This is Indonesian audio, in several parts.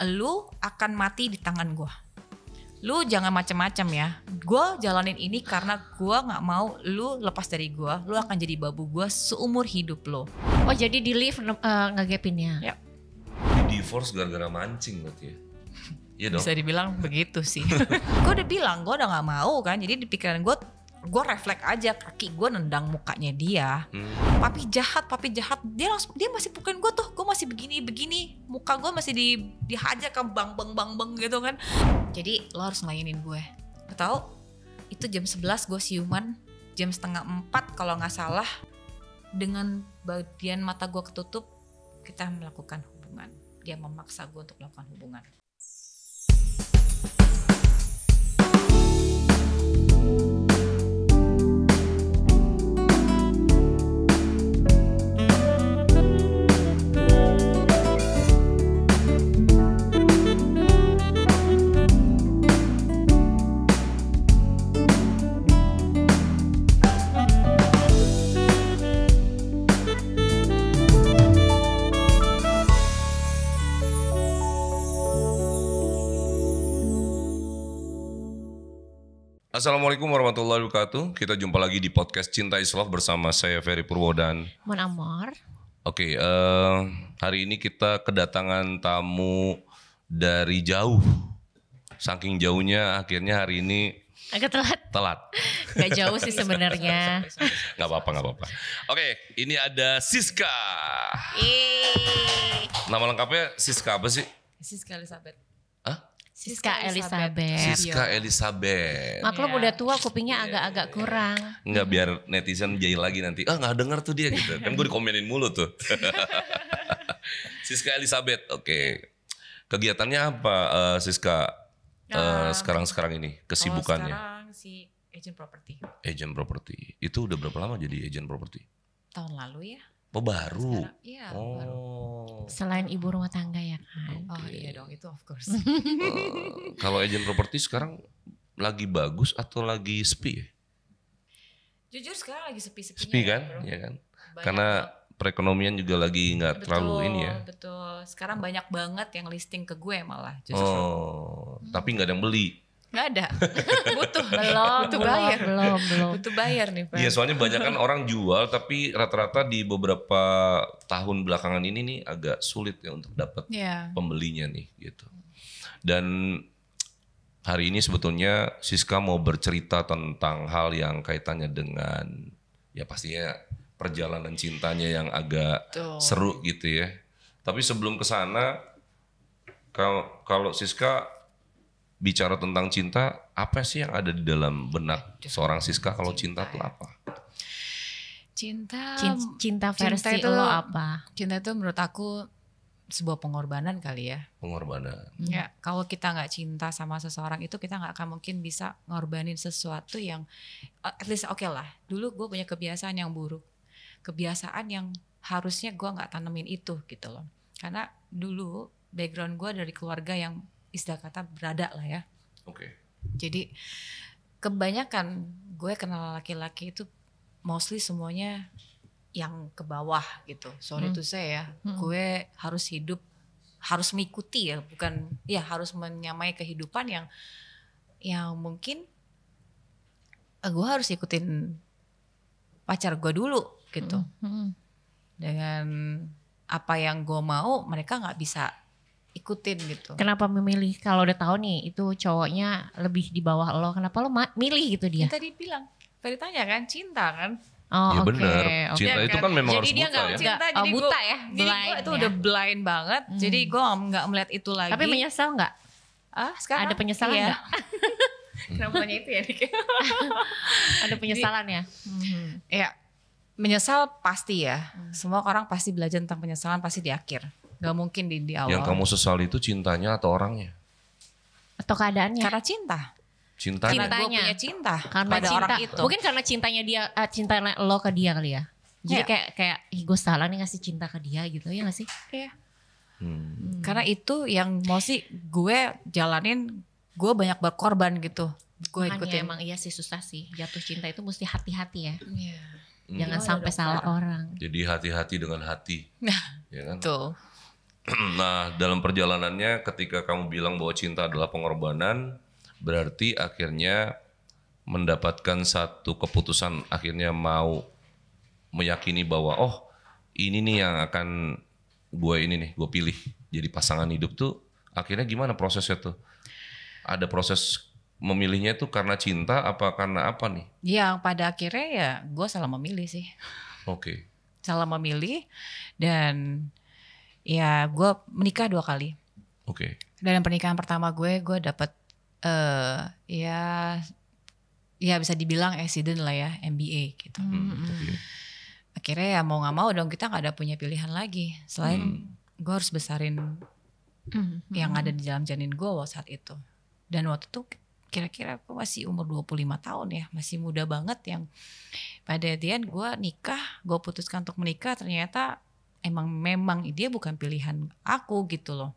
lu akan mati di tangan gue. Lu jangan macam-macam ya. Gue jalanin ini karena gue nggak mau lu lepas dari gue. Lu akan jadi babu gue seumur hidup lo. Oh jadi di leave ngegapinnya? Ya. Di divorce gara-gara mancing berarti ya? Iya dong. Bisa dibilang begitu sih. Gue udah bilang gue udah nggak mau kan. Jadi di pikiran gue refleks aja, kaki gue nendang mukanya dia. Papi jahat. Dia masih pukulin gue tuh. Gue masih begini. Muka gue masih dihajar kan bang gitu kan. Jadi lo harus ngelayanin gue. Lo tau itu jam 11 gue siuman, jam 3:30 kalau gak salah, dengan bagian mata gue ketutup, kita melakukan hubungan. Dia memaksa gue untuk melakukan hubungan. Assalamualaikum warahmatullahi wabarakatuh. Kita jumpa lagi di podcast Cinta is Love bersama saya Ferry Purwo dan Mon Amor. Oke, hari ini kita kedatangan tamu dari jauh. Saking jauhnya akhirnya hari ini Agak telat. Gak jauh sih sebenarnya. Gak apa-apa. Oke, ini ada Siska. Nama lengkapnya Siska apa sih? Siska Elizabeth. Hah? Siska Elizabeth. Siska Elizabeth. Maklum udah tua kupingnya agak-agak kurang. Enggak, biar netizen jahil lagi nanti. Gak denger tuh dia gitu. Kan gue dikomenin mulu tuh. Siska Elizabeth, oke. Kegiatannya apa Siska sekarang ini? Kesibukannya? Sekarang si agent property. Agent property. Itu udah berapa lama jadi agent property? Tahun lalu ya. Oh baru? Iya baru. Selain ibu rumah tangga ya kan. Oh iya dong, itu of course. Kalau agent property sekarang lagi bagus atau lagi sepi ya? Jujur sekarang lagi sepi-sepinya. Sepi kan? Ya, bro. Ya kan? Banyak Karena perekonomian juga lagi nggak terlalu ini ya. Betul. Sekarang banyak banget yang listing ke gue malah. Justru. Tapi nggak ada yang beli. Nggak ada. Butuh Belum. Butuh bayar nih Pak. Iya, soalnya banyak kan orang jual tapi rata-rata di beberapa tahun belakangan ini nih agak sulit ya untuk dapat pembelinya nih gitu. Dan hari ini sebetulnya Siska mau bercerita tentang hal yang kaitannya dengan ya pastinya perjalanan cintanya yang agak seru gitu ya. Tapi sebelum ke sana, kalau Siska bicara tentang cinta, apa sih yang ada di dalam benak seorang Siska kalau cinta tuh apa? Cinta versi lo apa? Cinta itu menurut aku sebuah pengorbanan kali ya. Pengorbanan. Ya, kalau kita nggak cinta sama seseorang itu kita nggak akan mungkin bisa ngorbanin sesuatu yang at least oke lah. Dulu gue punya kebiasaan yang buruk, kebiasaan yang harusnya gue nggak tanemin itu gitu loh. Karena dulu background gue dari keluarga yang istilah kata berada lah ya. Oke. Jadi kebanyakan gue kenal laki-laki itu mostly semuanya yang ke bawah gitu. Sorry to say ya, gue harus hidup, harus mengikuti ya, bukan ya harus menyamai kehidupan yang mungkin gue harus ikutin pacar gue dulu gitu. Dengan apa yang gue mau mereka nggak bisa ikutin gitu. Kenapa memilih kalau udah tahu nih itu cowoknya lebih di bawah lo, kenapa lo milih gitu dia? Yang tadi bilang, tadi tanya kan cinta kan? Oh, ya oke. benar. Cinta Ya itu kan? kan memang Jadi harus dia buta ya. cinta, jadi buta ya, jadi gue blind itu ya. udah blind banget. Jadi gue nggak melihat itu lagi. Tapi menyesal nggak? Sekarang Ada penyesalan iya. nggak? Kenapanya itu ya? Ada penyesalan ya? Ya, menyesal pasti ya. Semua orang pasti belajar tentang penyesalan pasti di akhir. Gak mungkin di awal. Yang kamu sesali itu cintanya atau orangnya? Atau keadaannya? Karena cinta. Cintanya. Karena gue punya cinta Karena pada cinta. orang itu. Mungkin karena cintanya dia, cinta lo ke dia kali ya. Jadi kayak gue salah nih ngasih cinta ke dia gitu ya gak sih? Iya. Karena itu yang mesti gue jalanin, gue banyak berkorban gitu. Gue ikutin. Emang iya sih susah sih. Jatuh cinta itu mesti hati-hati ya. Iya. Jangan sampai salah orang. Jadi hati-hati dengan hati. Nah, Ya kan? tuh. Nah, dalam perjalanannya ketika kamu bilang bahwa cinta adalah pengorbanan, berarti akhirnya mendapatkan satu keputusan, akhirnya mau meyakini bahwa oh ini nih yang akan gue pilih jadi pasangan hidup tuh. Akhirnya gimana prosesnya tuh? Ada proses memilihnya tuh karena cinta apa karena apa nih? Yang pada akhirnya ya gue salah memilih sih. Oke. Salah memilih dan ya gue menikah 2 kali. Oke. Dan pernikahan pertama gue dapet ya bisa dibilang accident lah ya, MBA gitu. Okay. Akhirnya ya mau nggak mau dong kita nggak ada punya pilihan lagi selain gue harus besarin yang ada di dalam janin gue saat itu. Dan waktu itu kira-kira aku masih umur 25 tahun ya, masih muda banget yang pada end gue nikah, gue putuskan untuk menikah ternyata memang dia bukan pilihan aku gitu loh.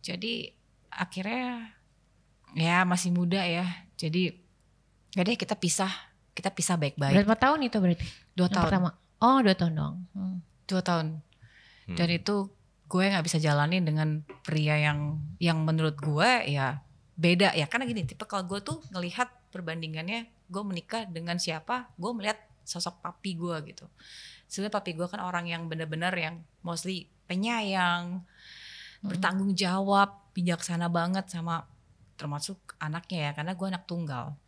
Jadi akhirnya ya masih muda ya, jadi ya deh kita pisah baik-baik. Berapa tahun itu berarti? 2 tahun. Pertama. Oh 2 tahun dong. 2 tahun. Dan itu gue nggak bisa jalanin dengan pria yang menurut gue ya beda ya, karena gini tipe kalau gue tuh ngelihat perbandingannya gue menikah dengan siapa, gue melihat sosok papi gue gitu. Sebenarnya papi gue kan orang yang benar-benar yang mostly penyayang, bertanggung jawab, bijaksana banget sama termasuk anaknya ya, karena gue anak tunggal.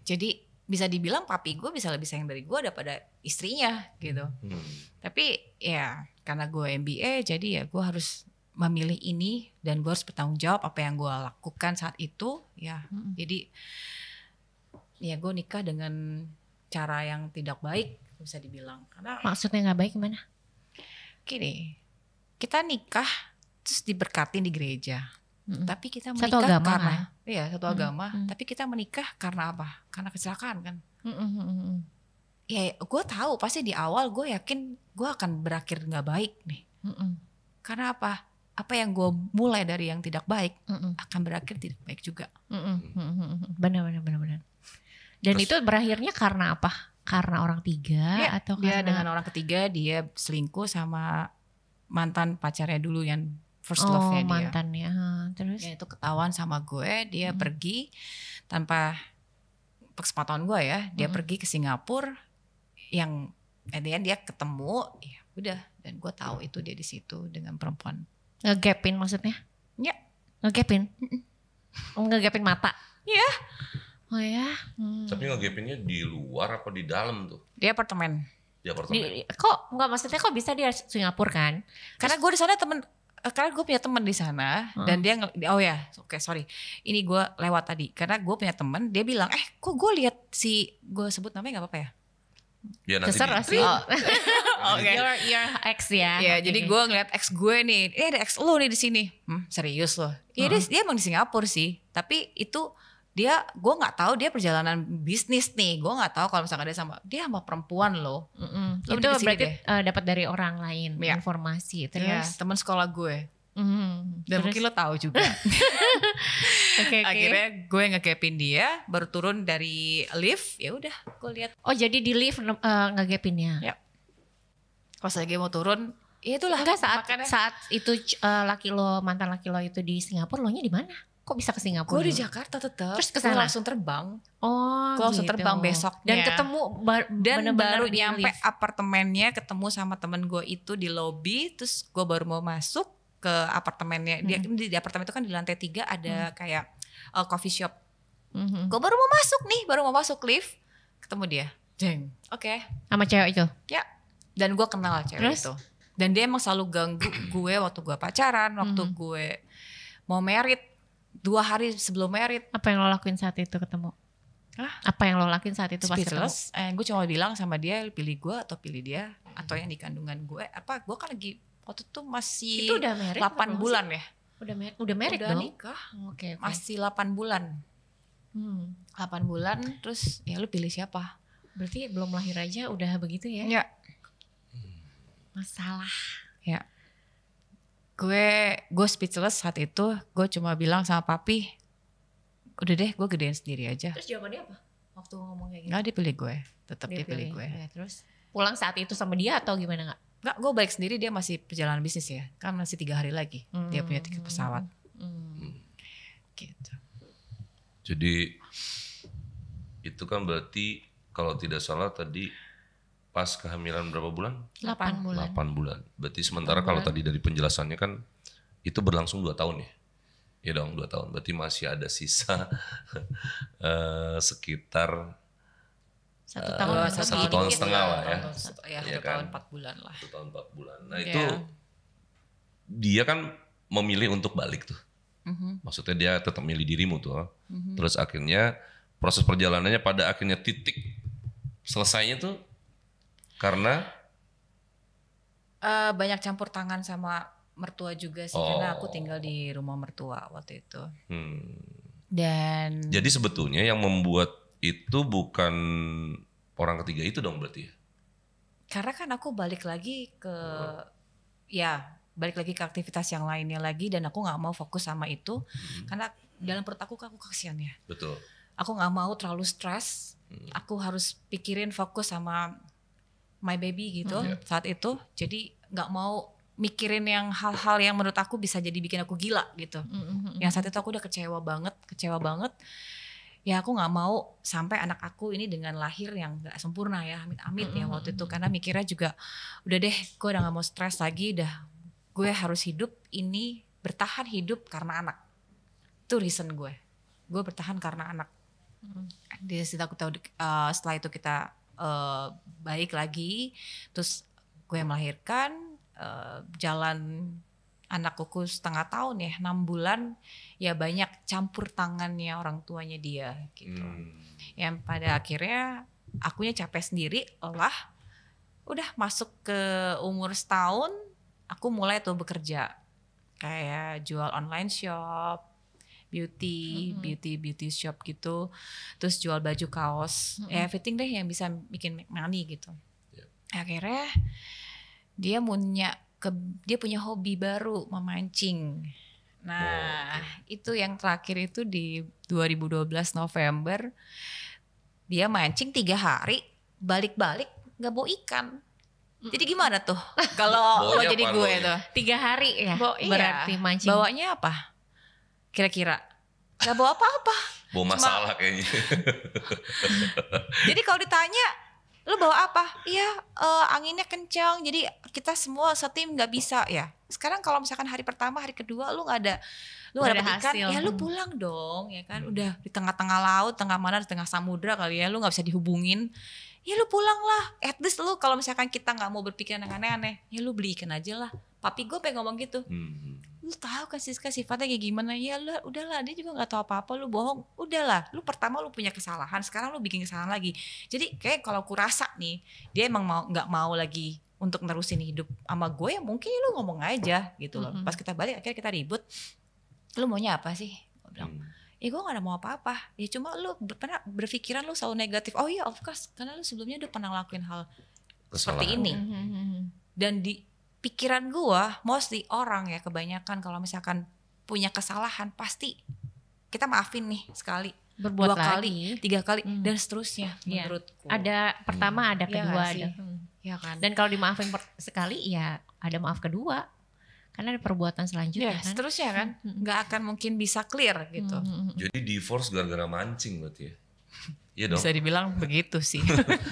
Jadi bisa dibilang papi gue bisa lebih sayang dari gue daripada istrinya gitu. Tapi ya karena gue MBA jadi ya gue harus memilih ini dan gue harus bertanggung jawab apa yang gue lakukan saat itu ya. Jadi ya gue nikah dengan cara yang tidak baik bisa dibilang. Karena maksudnya nggak baik gimana? Gini, kita nikah terus diberkatin di gereja. Tapi kita menikah satu agama karena kan? Iya satu agama. Tapi kita menikah karena apa? Karena kecelakaan kan. Ya gue tahu pasti di awal gue yakin gue akan berakhir nggak baik nih. Karena apa? Apa yang gue mulai dari yang tidak baik akan berakhir tidak baik juga. Benar. Dan terus, itu berakhirnya karena apa? Karena orang tiga ya, atau dia karena dengan orang ketiga dia selingkuh sama mantan pacarnya dulu yang first love-nya dia. Mantannya. Terus ya itu ketahuan sama gue, dia pergi tanpa kesepakatan gue ya, dia pergi ke Singapura yang dia ketemu, ya udah, dan gue tahu itu dia di situ dengan perempuan. Ngegapin maksudnya? Ya. Ngegapin? Ngegapin mata? Iya. Oh ya. Tapi ngegapinnya di luar apa di dalam tuh? Di apartemen. Kok nggak maksudnya kok bisa dia Singapura kan? Karena gue di sana karena gue punya teman di sana dan dia sorry ini gue lewat tadi karena gue punya teman dia bilang kok gue lihat gue sebut namanya nggak apa-apa ya? Ya nanti terserah sih. Okay. Your ex ya. Ya jadi gue ngeliat ex gue nih, ada ex lo nih di sini. Serius lo? Iya dia emang di Singapura sih, tapi itu gue nggak tahu dia perjalanan bisnis nih, gue nggak tahu kalau misalkan dia sama perempuan loh. Itu berarti dapat dari orang lain informasi terus teman sekolah gue. Dan terus? Mungkin lo tahu juga. Okay. Akhirnya gue ngegapin dia, baru turun dari lift, ya udah gue lihat. Oh jadi di lift ngegapinnya? Ya. Pas lagi mau turun, ya itulah. Enggak saat itu mantan laki lo itu di Singapura, lo nya di mana? Kok bisa ke Singapura? Gue di Jakarta tetap. Terus kesana? Gue langsung terbang. Oh gue langsung terbang besoknya. Dan ketemu baru nyampe apartemennya, ketemu sama temen gue itu di lobi. Terus gue baru mau masuk ke apartemennya. Dia di apartemen itu kan di lantai 3 ada kayak coffee shop. Gue baru mau masuk lift, ketemu dia. Jeng. Oke. Sama cewek itu? Ya. Dan gue kenal cewek itu. Dan dia emang selalu ganggu gue waktu gue pacaran, waktu gue mau married. 2 hari sebelum married. Apa yang lo lakuin saat itu ketemu? Apa yang lo lakuin saat itu pas ketemu? Gue cuma bilang sama dia, pilih gue atau pilih dia, atau yang di kandungan gue. Gue kan lagi waktu itu masih itu udah married 8 bulan ya. Udah married udah dong? Nikah. Okay. Masih 8 bulan. 8 bulan terus ya lu pilih siapa? Berarti belum lahir aja udah begitu ya? Ya. Masalah. Ya. Gue speechless saat itu. Gue cuma bilang sama papi, udah deh gue gedein sendiri aja. Terus jawabannya apa? Waktu ngomong kayak gitu? Nggak, dia pilih gue. Tetap dia pilih gue. Ya, terus pulang saat itu sama dia atau gimana gak? Enggak, gue balik sendiri, dia masih perjalanan bisnis ya. Kan masih 3 hari lagi dia punya tiket pesawat. Gitu. Jadi itu kan berarti kalau tidak salah tadi pas kehamilan berapa bulan? 8 bulan. 8 bulan. Berarti sementara kalau tadi dari penjelasannya kan itu berlangsung 2 tahun ya? Ya dong 2 tahun. Berarti masih ada sisa sekitar 1 tahun. 1 tahun setengah lah ya. Ya, 1 tahun 4 bulan lah. 1 tahun 4 bulan. Nah itu dia kan memilih untuk balik tuh. Maksudnya dia tetap milih dirimu tuh. Terus akhirnya proses perjalanannya pada akhirnya titik selesainya tuh karena banyak campur tangan sama mertua juga sih, karena aku tinggal di rumah mertua waktu itu. Dan jadi sebetulnya yang membuat itu bukan orang ketiga itu dong berarti ya? Karena kan aku balik lagi ke balik lagi ke aktivitas yang lainnya lagi, dan aku nggak mau fokus sama itu karena dalam perut aku kasihan ya. Betul. Aku nggak mau terlalu stres. Aku harus pikirin fokus sama my baby gitu saat itu. Jadi nggak mau mikirin yang hal-hal yang menurut aku bisa jadi bikin aku gila gitu. Yang saat itu aku udah kecewa banget. Ya aku nggak mau sampai anak aku ini dengan lahir yang nggak sempurna ya, amit-amit ya waktu itu. Karena mikirnya juga udah deh, gue udah nggak mau stres lagi, gue harus bertahan hidup karena anak. Itu reason gue bertahan karena anak. Setelah itu kita baik lagi, terus gue melahirkan, jalan anakku setengah tahun ya, 6 bulan, ya banyak campur tangannya orang tuanya dia gitu. Yang pada akhirnya akunya capek sendiri lah. Udah masuk ke umur setahun, aku mulai tuh bekerja. Kayak jual online shop, beauty shop gitu. Terus jual baju, kaos, everything deh yang bisa bikin money gitu. Akhirnya dia punya hobi baru, memancing. Nah, itu yang terakhir itu di 2012 November. Dia mancing 3 hari, balik-balik gak bawa ikan. Jadi gimana tuh kalau lo jadi gue tuh? 3 hari ya berarti mancing. Bawanya apa? Kira-kira? Gak bawa apa-apa. Bawa masalah kayaknya. Jadi kalau ditanya, lu bawa apa? Iya, anginnya kencang. Jadi kita semua setim nggak bisa ya. Sekarang kalau misalkan hari pertama, hari kedua lu nggak ada ikan, ya lu pulang dong, ya kan? Udah di tengah-tengah laut, di tengah samudra kali ya, lu nggak bisa dihubungin. Ya lu pulang lah. At least lu kalau misalkan kita nggak mau berpikir yang aneh-aneh, ya lu beli ikan aja lah. Papi gue pengen ngomong gitu. Lu tahu kan Siska sifatnya kayak gimana? Ya lu udahlah, dia juga nggak tahu apa-apa, lu bohong. Udahlah, lu pertama lu punya kesalahan, sekarang lu bikin kesalahan lagi. Jadi kayak kalau aku rasa nih, dia emang nggak mau lagi untuk nerusin hidup sama gue, ya mungkin lu ngomong aja gitu loh. Pas kita balik akhirnya kita ribut. Lu maunya apa sih? Gue bilang, ya gue gak ada mau apa-apa. Ya cuma lu pernah berpikiran lu selalu negatif. Oh iya, of course, karena lu sebelumnya udah pernah ngelakuin hal seperti ini. Dan di pikiran gue, mostly orang ya kebanyakan kalau misalkan punya kesalahan pasti kita maafin nih sekali, berbuat 2 kali, 3 kali dan seterusnya menurutku. Ada pertama, ada kedua, ada. Ya kan? Dan kalau dimaafin sekali ya ada maaf kedua. Karena ada perbuatan selanjutnya kan. Seterusnya kan. Gak akan mungkin bisa clear gitu. Jadi divorce gara-gara mancing berarti ya? Iya dong. Bisa dibilang begitu sih.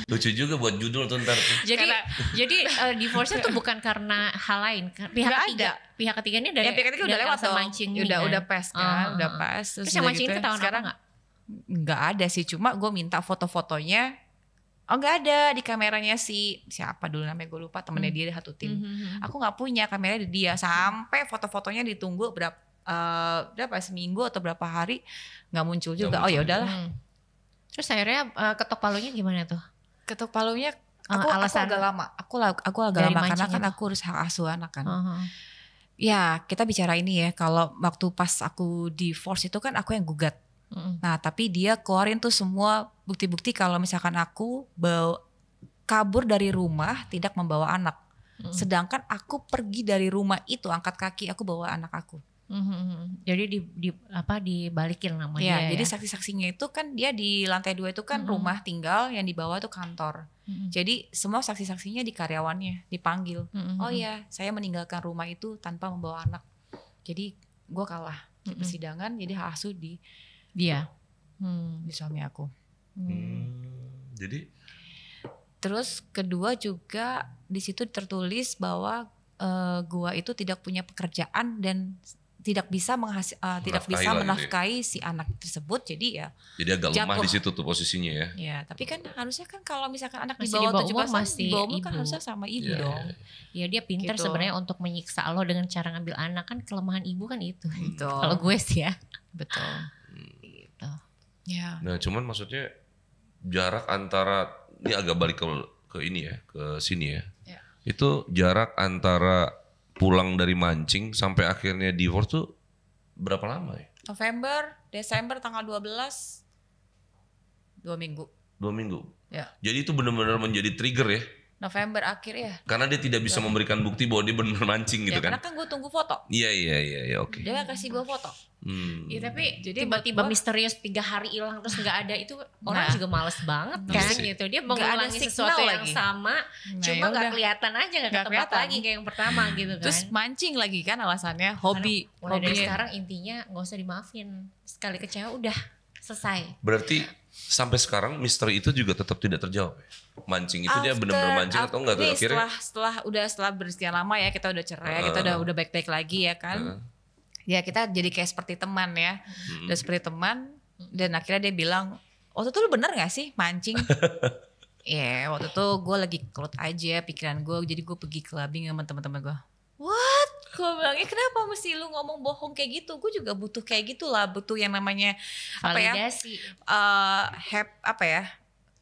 Lucu juga buat judul tuh ntar. Jadi divorce-nya tuh bukan karena hal lain. Pihak ketiganya dari pihak ketiga udah lewat mancing ini kan. Udah pas kan. Udah pas. Terus yang mancing itu tahun sekarang gak? Gak ada sih. Cuma gue minta foto-fotonya. Oh gak ada di kameranya siapa dulu namanya gue lupa, temennya dia satu tim. Aku gak punya kameranya di dia. Sampai foto-fotonya ditunggu berapa seminggu atau berapa hari gak muncul juga. Oh ya udahlah. Terus akhirnya ketok palunya gimana tuh? Ketok palunya aku agak lama. Aku agak lama karena kan aku harus hak asuh anak kan. Ya kita bicara ini ya, kalau waktu pas aku divorce itu kan aku yang gugat. Nah tapi dia keluarin tuh semua bukti-bukti kalau misalkan aku kabur dari rumah tidak membawa anak. Sedangkan aku pergi dari rumah itu, angkat kaki, aku bawa anak aku. Jadi dibalikin sama dia ya. Jadi saksi-saksinya itu kan dia di lantai 2 itu kan rumah tinggal, yang di bawah itu kantor. Jadi semua saksi-saksinya di karyawannya dipanggil. Oh iya, saya meninggalkan rumah itu tanpa membawa anak. Jadi gue kalah di persidangan, jadi hak asuh di dia, di suami aku. Jadi terus kedua juga di situ tertulis bahwa gue itu tidak punya pekerjaan dan tidak bisa menafkahi si anak tersebut, jadi agak lemah di situ tuh posisinya ya. Ya, tapi kan harusnya kan kalau misalkan anak masih di bawah 17 tahun masih di bawah kan harusnya sama ibu dong. Ya dia pintar gitu. Sebenarnya untuk menyiksa lo dengan cara ngambil anak, kan kelemahan ibu kan itu. Kalau gue sih ya. Betul. Gitu. Ya. Nah, cuman maksudnya jarak antara ini agak balik ke ini ya, ke sini ya. Itu jarak antara pulang dari mancing sampai akhirnya divorce tuh berapa lama ya? November, Desember tanggal 12, 2 minggu. 2 minggu? Ya. Jadi itu benar-benar menjadi trigger ya? November akhir ya. Karena dia tidak bisa memberikan bukti bahwa dia benar mancing gitu kan? Karena kan gue tunggu foto. Iya, oke. Dia kasih gue foto. Ya tapi jadi tiba-tiba misterius 3 hari hilang terus nggak ada, itu orang juga males banget kan gitu. Dia mengulangi sesuatu yang sama, cuma nggak kelihatan aja, nggak ketebak lagi kayak yang pertama gitu kan. Terus mancing lagi kan alasannya, hobi. Mulai dari sekarang intinya nggak usah dimaafin, sekali kecewa udah selesai. Berarti sampai sekarang misteri itu juga tetap tidak terjawab ya? Mancing itu dia benar-benar mancing atau enggak tuh akhirnya? Setelah bersekian lama ya, kita udah cerai, kita udah baik-baik lagi ya kan. Ya kita jadi kayak seperti teman ya. Udah seperti teman, dan akhirnya dia bilang, waktu itu lu bener gak sih mancing? Ya waktu itu gue lagi kelut aja pikiran gue, jadi gue pergi clubbing sama teman-teman gue. What? Gue bilang, kenapa mesti lu ngomong bohong kayak gitu? Gue juga butuh kayak gitulah, butuh yang namanya validasi.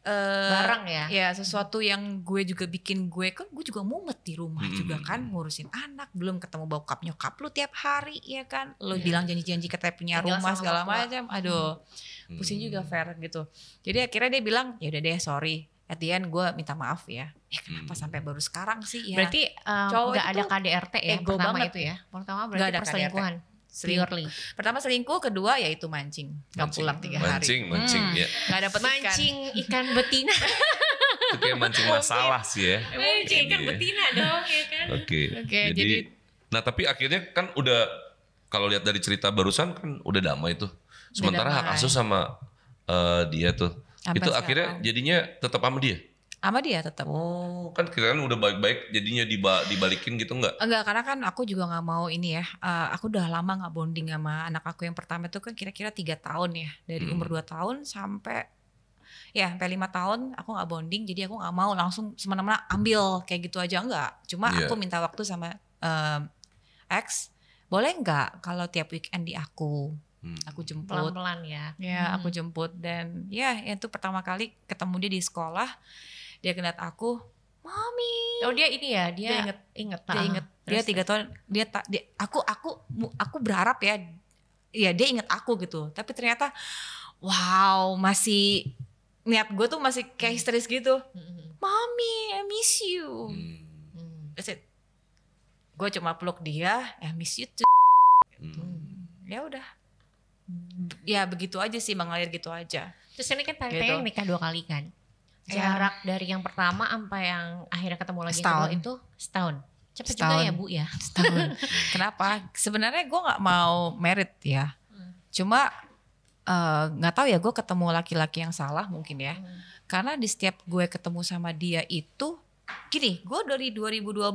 Barang ya. Ya sesuatu yang gue juga bikin gue, kan gue juga mumet di rumah juga kan, ngurusin anak, belum ketemu bokap nyokap lu tiap hari ya kan. Lu bilang janji-janji katanya punya rumah segala macam. Aduh, pusing juga fair gitu. Jadi akhirnya dia bilang, ya udah deh sorry. At the end gue minta maaf ya. Kenapa sampai baru sekarang sih ya? Berarti gak ada KDRT ya pertama itu ya? Pertama berarti ada perselingkuhan. Pertama selingkuh, kedua yaitu mancing. Gak pulang 3 hari. Mancing ya. Gak dapet mancing ikan betina. Itu kayak mancing masalah sih ya. Mancing ikan betina dong ya kan. Oke. Jadi nah tapi akhirnya kan udah, kalau lihat dari cerita barusan kan udah damai tuh. Sementara hak asuh sama dia tuh. Itu akhirnya jadinya tetap sama dia? Sama dia tetap. Oh, kan kira-kira udah baik-baik jadinya dibalikin gitu enggak? Enggak, karena kan aku juga gak mau ini ya. Aku udah lama gak bonding sama anak aku yang pertama itu kan kira-kira 3 tahun ya. Dari umur 2 tahun sampai 5 tahun aku gak bonding. Jadi aku gak mau langsung semena-mena ambil kayak gitu aja, enggak. Cuma aku minta waktu sama ex, boleh gak kalau tiap weekend di aku jemput. Pelan-pelan ya. Ya aku jemput, dan itu pertama kali ketemu dia di sekolah. Dia ngeliat aku, Mami. Oh dia ini ya, dia inget. Dia 3 tahun, aku berharap ya dia inget aku gitu. Tapi ternyata, wow, masih niat gue tuh masih kayak histeris gitu. Mami, I miss you. That's it. Gue cuma peluk dia, I miss you too. Ya udah. Ya begitu aja sih, mengalir gitu aja. Terus ini kan tanya nikah 2 kali kan? Jarak dari yang pertama sampai yang akhirnya ketemu lagi kedua itu setahun. Cepet juga ya Bu ya? Setahun. Kenapa? Sebenarnya gue gak mau married ya. Cuma gak tahu ya, gue ketemu laki-laki yang salah mungkin ya. Karena di setiap gue ketemu sama dia itu, gini, gue dari 2012,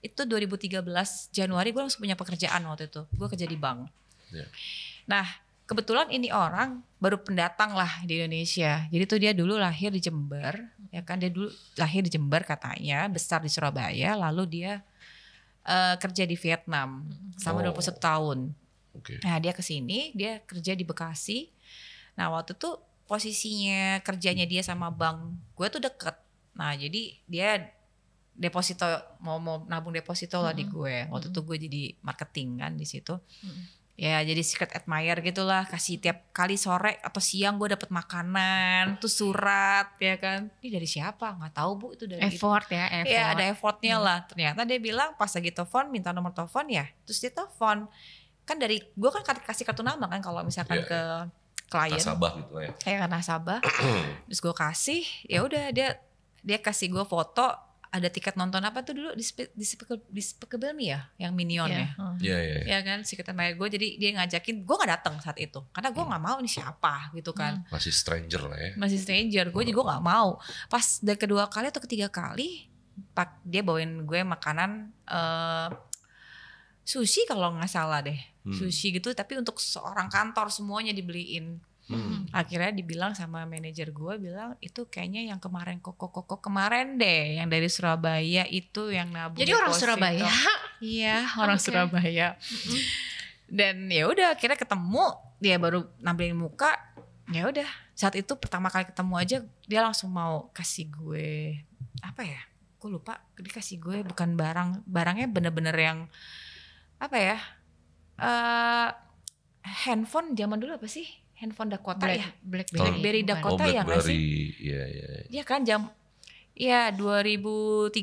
itu 2013 Januari gue langsung punya pekerjaan waktu itu. Gue kerja di bank. Nah, kebetulan ini orang baru pendatang lah di Indonesia. Jadi tuh dia dulu lahir di Jember, ya kan? Dia dulu lahir di Jember katanya, besar di Surabaya, lalu dia kerja di Vietnam selama 21 tahun. Nah, dia kesini, dia kerja di Bekasi. Nah, waktu itu posisinya kerjanya dia sama bank gue tuh deket. Nah, jadi dia deposito, mau nabung deposito lah di gue. Waktu itu gue jadi marketing kan di situ. Ya jadi secret admirer gitulah, kasih tiap kali sore atau siang gue dapet makanan, tuh surat ya kan. Ini dari siapa? Nggak tahu Bu, itu dari effort itu. Ya. Ada effortnya lah. Ternyata dia bilang pas lagi telepon minta nomor telepon ya, terus dia telepon. kan dari gue kan kasih kartu nama kan kalau misalkan ke klien. Nasabah gitu ya. Kayak nasabah. Terus gue kasih, ya udah dia kasih gue foto. Ada tiket nonton apa tuh dulu Despicable Me ya, yang Minion ya. Ya kan, Secret Admirer gue, jadi dia ngajakin, gue nggak datang saat itu, karena gue nggak mau nih siapa gitu kan. Masih stranger lah ya. Masih stranger, gue juga nggak mau. Pas dari kedua kali atau ketiga kali, dia bawain gue makanan sushi kalau nggak salah deh, sushi gitu, tapi untuk seorang kantor semuanya dibeliin. Akhirnya dibilang sama manajer gue, bilang itu kayaknya yang kemarin kemarin deh, yang dari Surabaya itu yang nabung. Jadi orang Surabaya? Iya, orang Surabaya. Dan ya udah akhirnya ketemu, dia baru nampilin muka. Ya udah, saat itu pertama kali ketemu aja dia langsung mau kasih gue apa ya? Gue lupa, dia kasih gue bukan barangnya bener-bener yang apa ya? Handphone zaman dulu apa sih? Handphone Dakota Blackberry Dakota ya nggak sih? Iya kan 2013.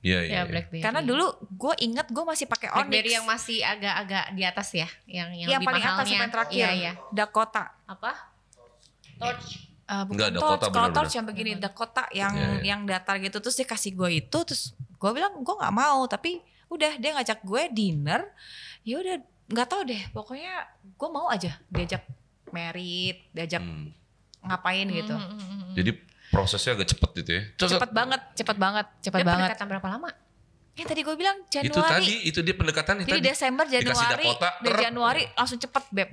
Iya. Blackberry. Karena dulu gue inget gue masih pakai Onyx. Blackberry yang masih agak-agak di atas ya, yang lebih paling mahalnya. Atas yang terakhir. Iya. Dakota. Apa? Torch. Bukan Dakota, kalau Torch yang begini Dakota yang datar gitu, terus dia kasih gue itu, terus gue bilang gue nggak mau, tapi udah dia ngajak gue dinner, ya udah nggak tahu deh, pokoknya gue mau aja diajak merit, diajak ngapain gitu. Jadi prosesnya agak cepet gitu ya? Cepet banget. Pendekatan berapa lama? Ya tadi gue bilang Januari. Itu dia pendekatan. Jadi Desember, Januari langsung cepet Beb.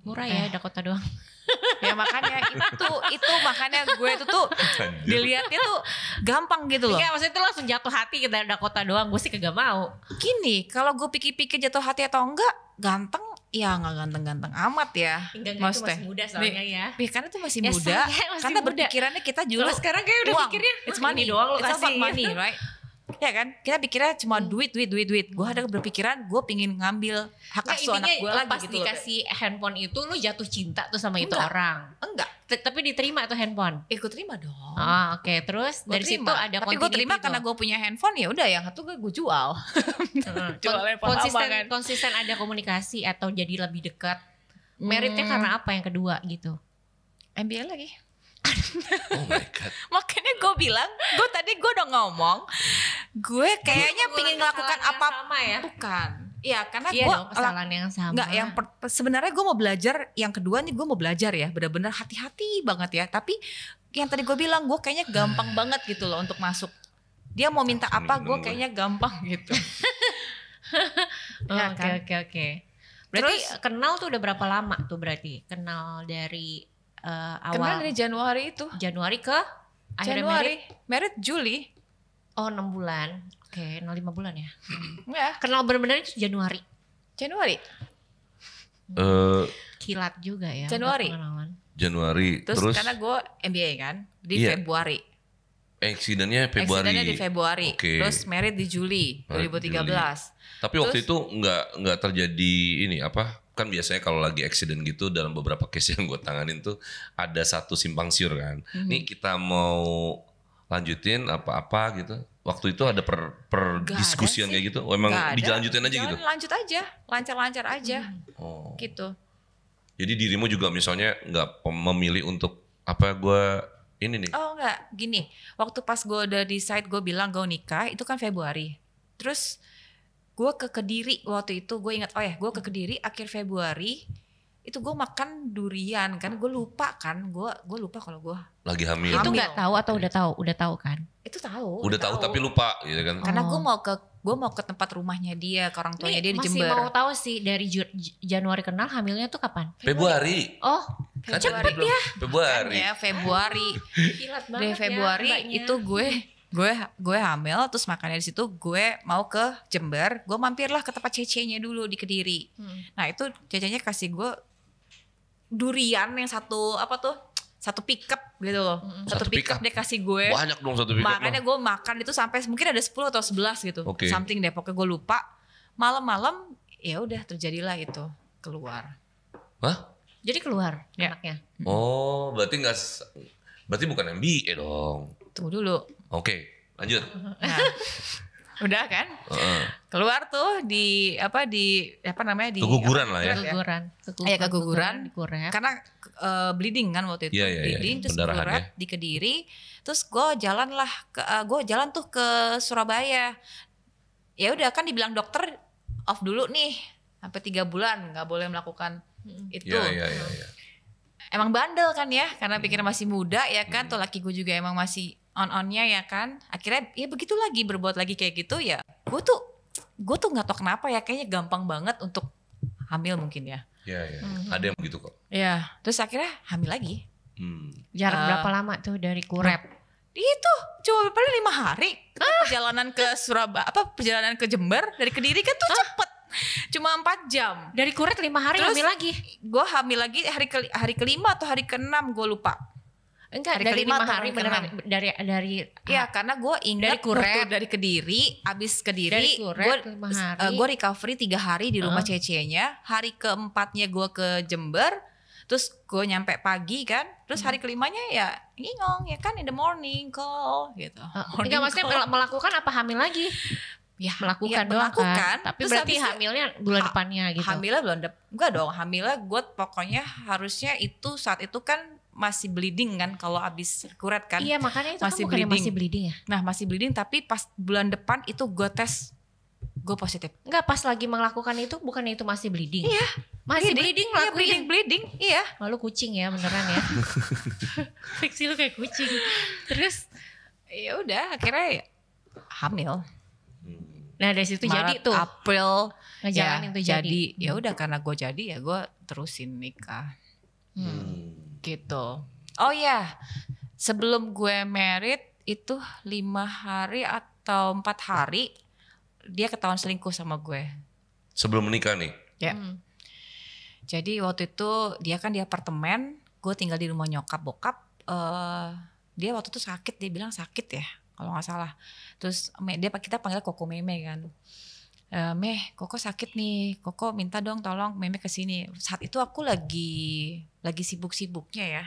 Murah ya Dakota doang. Ya makanya itu makanya gue itu tuh dilihatnya tuh gampang gitu loh. Iya, maksudnya itu langsung jatuh hati kita Dakota doang, gue sih kagak mau. Gini, kalau gue pikir-pikir jatuh hati atau enggak, ganteng ya nggak ganteng-ganteng amat ya. Enggak, itu masih muda soalnya ya. Karena itu masih muda. Karena berpikirannya kita dulu. Kalau sekarang kayak udah pikirnya it's money doang lo kasih. It's about money, right? Ya kan, kita pikirnya cuma duit. Gue ada berpikiran gue pingin ngambil hak asuh anak gue lagi pas gitu. Pas dikasih handphone itu lu jatuh cinta tuh sama itu orang? Enggak. Tapi diterima tuh handphone? Gue terima dong. Oke. Terus dari situ ada tapi gue terima karena gue punya handphone, ya udah yang satu gue jual. Konsisten ada komunikasi atau jadi lebih dekat. Meritnya karena apa yang kedua gitu? MBA lagi. Oh my God. Makanya gue bilang, gue udah ngomong, gue kayaknya pingin melakukan apa ya? Bukan. Iya, karena gue kesalahan yang sama. Enggak, sebenarnya gue mau belajar, yang kedua nih gue mau belajar ya, benar-benar hati-hati banget ya. Tapi yang tadi gue bilang, gue kayaknya gampang banget gitu loh untuk masuk. Dia mau minta apa, gue kayaknya gampang gitu. Oke. Berarti kenal tuh udah berapa lama tuh berarti? Kenal dari awal. Kenal dari Januari itu. Januari ke Januari. Merit Juli. Oh 6 bulan. Oke, 5 bulan ya. Ya. Kenal benar-benar itu Januari. Kilat juga ya. Januari. Terus karena gue MBA kan di Februari. Accidentnya di Februari. Okay. Terus merit di Juli 2013. Tapi waktu itu nggak terjadi ini apa? Kan biasanya kalau lagi accident gitu dalam beberapa case yang gue tanganin tuh ada satu simpang siur kan. Nih kita mau lanjutin apa-apa gitu. Waktu itu ada diskusian kayak gitu. Emang dilanjutin aja gitu. Lanjut aja, lancar-lancar aja. Gitu. Jadi dirimu juga misalnya nggak memilih untuk apa gue ini nih. Oh enggak, gini. Waktu pas gue udah decide gue bilang gue nikah itu kan Februari. Terus gue ke Kediri waktu itu, gue ingat gue ke Kediri akhir Februari itu gue makan durian kan, gue lupa kalau gue lagi hamil. Itu nggak tahu atau udah tahu kan? Itu tahu. Udah tahu tapi lupa gitu kan? Karena gue mau ke tempat rumahnya dia, ke orang tuanya dia di Jember. Masih mau tahu sih dari Januari kenal, hamilnya tuh kapan? Februari. Oh cepet ya. Februari. Ya Februari. Kilat banget. Dari Februari ya, itu gue hamil, terus makanya di situ gue mau ke Jember, gue mampirlah ke tempat cecenya dulu di Kediri. Nah itu cecenya kasih gue durian yang satu pickup gitu loh. Satu pickup dia kasih gue. Banyak dong satu pickup. Makanya gue makan itu sampai mungkin ada 10 atau 11 gitu. Okay. Something deh, pokoknya gue lupa. Malam-malam ya udah terjadilah itu keluar. Hah? Jadi keluar anaknya. Oh, berarti bukan MBA dong. Tunggu dulu. Oke, lanjut. Nah, Udah kan? Keluar tuh di keguguran lah ya. Keguguran. Karena bleeding kan waktu itu. Bleeding terus kuret di Kediri. Terus gue jalan tuh ke Surabaya. Ya udah kan dibilang dokter off dulu nih sampai 3 bulan nggak boleh melakukan itu. Emang bandel kan ya, karena pikir masih muda ya kan. Tuh laki gue juga emang masih on-onnya ya kan. Akhirnya ya begitu lagi, berbuat lagi kayak gitu ya. Gue tuh nggak tahu kenapa ya, kayaknya gampang banget untuk hamil mungkin ya. Iya. Ada yang begitu kok. Iya, terus akhirnya hamil lagi. Jarak berapa lama tuh dari Kurep? Itu cuma paling 5 hari. Perjalanan ke Surabaya, perjalanan ke Jember dari Kediri kan tuh cepet. Cuma 4 jam. Dari Kurep 5 hari. Terus hamil lagi. Gue hamil lagi hari kelima atau hari ke-6 gue lupa. Enggak, dari 5 hari beneran dari ya karena gue ingat dari Kediri, abis Kediri gue recovery 3 hari di rumah cece-nya. Hari ke-4-nya gue ke Jember, terus gue nyampe pagi kan, terus hari kelimanya ya ngingong ya kan, in the morning call gitu. Enggak, maksudnya melakukan apa hamil lagi? Ya melakukan doang kan. Tapi terus berarti hamilnya bulan depannya gitu. Hamilnya enggak dong, hamilnya gue pokoknya harusnya itu saat itu kan masih bleeding kan kalau abis kuret kan. Iya, makanya itu masih bleeding ya. Nah masih bleeding, tapi pas bulan depan itu gue tes, gue positif. Enggak, pas lagi melakukan itu bukannya itu masih bleeding? Iya. Masih bleeding lakuin. Bleeding. Iya. Lalu kucing ya beneran ya. Fiksi lu kayak kucing. Terus ya udah akhirnya hamil. Nah dari situ Maret, jadi tuh April ngejalanin tuh jadi. Ya udah karena gue jadi ya gue terusin nikah. Gitu. Oh ya, sebelum gue married itu 5 hari atau 4 hari dia ketahuan selingkuh sama gue. Sebelum menikah nih? Ya. Jadi waktu itu dia kan di apartemen, gue tinggal di rumah nyokap bokap. Dia waktu itu sakit, dia bilang sakit ya kalau nggak salah. Terus kita panggil Koko Meme kan. Meh, Koko sakit nih, Koko minta dong tolong Meme kesini. Saat itu aku lagi sibuk-sibuknya ya,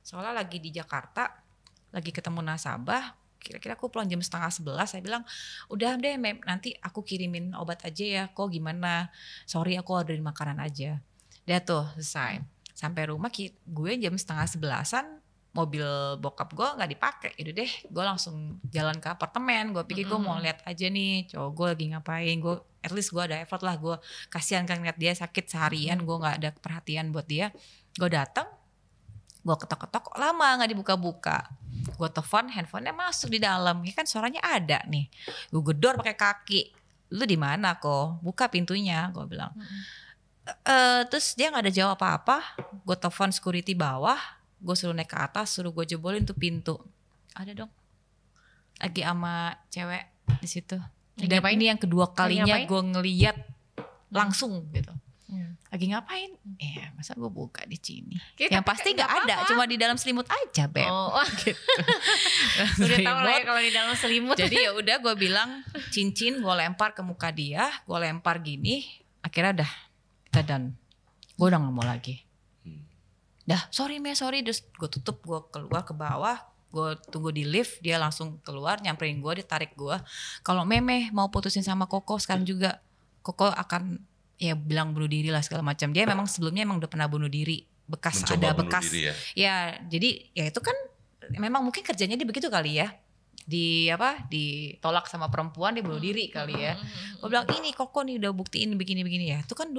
soalnya lagi di Jakarta, lagi ketemu nasabah. Kira-kira aku pulang jam 10:30. Saya bilang udah deh Mem, nanti aku kirimin obat aja ya. Kok gimana? Sorry aku orderin makanan aja. Dia tuh selesai. Sampai rumah gue jam 10:30-an. Mobil bokap gue nggak dipakai, itu deh gue langsung jalan ke apartemen. Gue pikir gue mau lihat aja nih cowok gue lagi ngapain. Gue at least gue ada effort lah, gue kasihan kan lihat dia sakit seharian, gue nggak ada perhatian buat dia. Gue datang, gue ketok-ketok, lama nggak dibuka-buka. Gue telepon, handphonenya masuk di dalam, ya kan suaranya ada nih. Gue gedor pakai kaki, lu di mana kok? Buka pintunya, gue bilang. Terus dia nggak ada jawab apa-apa. Gue telepon security bawah. Gue suruh naik ke atas, suruh gue jebolin tuh pintu. Ada dong, lagi sama cewek di situ. Dan ini yang kedua kalinya gue ngeliat langsung gitu. Lagi ngapain? Masa gue buka di sini? Yang pasti nggak ada, cuma di dalam selimut aja, Beb. Gitu. Udah tahu lah ya kalau di dalam selimut. Jadi ya udah gue bilang cincin gue lempar ke muka dia, gue lempar gini. Akhirnya udah kita done. Gue udah nggak mau lagi. Dah sorry Me, sorry. Terus gue tutup, gue keluar ke bawah, gue tunggu di lift, dia langsung keluar nyamperin gue, dia tarik gue. Kalau Meme mau putusin sama Koko sekarang juga, Koko akan ya bilang bunuh diri lah segala macam. Dia memang sebelumnya emang udah pernah bunuh diri, mencoba ada bekas diri ya jadi ya itu kan memang mungkin kerjanya dia begitu kali ya, ditolak sama perempuan dia bunuh diri kali ya. Gue bilang ini Koko nih udah buktiin begini-begini ya. Itu kan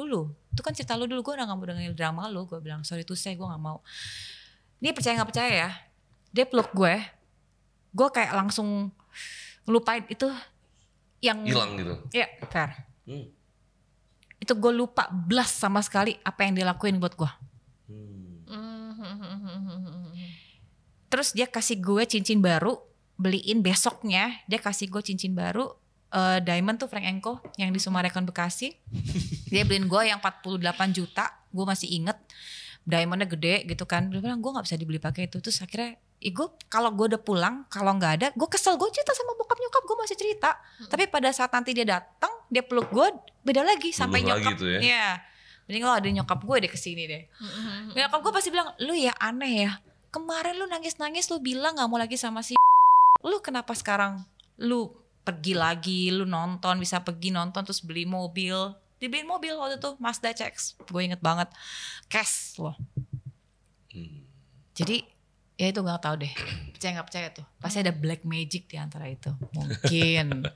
cerita lu dulu, gue udah gak mau dengerin drama lu. Gue bilang sorry tuh gue gak mau. Ini percaya gak percaya ya, dia peluk gue kayak langsung ngelupain itu yang hilang gitu. Ya fair. Itu gue lupa blas sama sekali apa yang dia lakuin buat gue. Terus dia kasih gue cincin baru, beliin besoknya dia kasih gue cincin baru, diamond tuh Frank Enko yang di Sumarekon Bekasi. Dia beliin gue yang 48 juta, gue masih inget. Diamondnya gede gitu kan. Dia bilang gue gak bisa dibeli pakai itu. Terus akhirnya kalau gue udah pulang, kalau gak ada, gue kesel. Gue cerita sama bokap nyokap, gue masih cerita. Tapi pada saat nanti dia datang, dia peluk gue, beda lagi. Sampai nyokap ya? Ya mending lo ada nyokap gue deh kesini deh. Nyokap gue pasti bilang, lu ya aneh ya, kemarin lu nangis-nangis lu bilang gak mau lagi sama si lu kenapa sekarang lu pergi lagi, lu nonton, bisa pergi nonton terus beli mobil. Dibeliin mobil waktu itu Mazda CX, gue inget banget, cash loh. Jadi ya itu gak tahu deh, percaya gak percaya tuh, pasti ada black magic di antara itu, mungkin.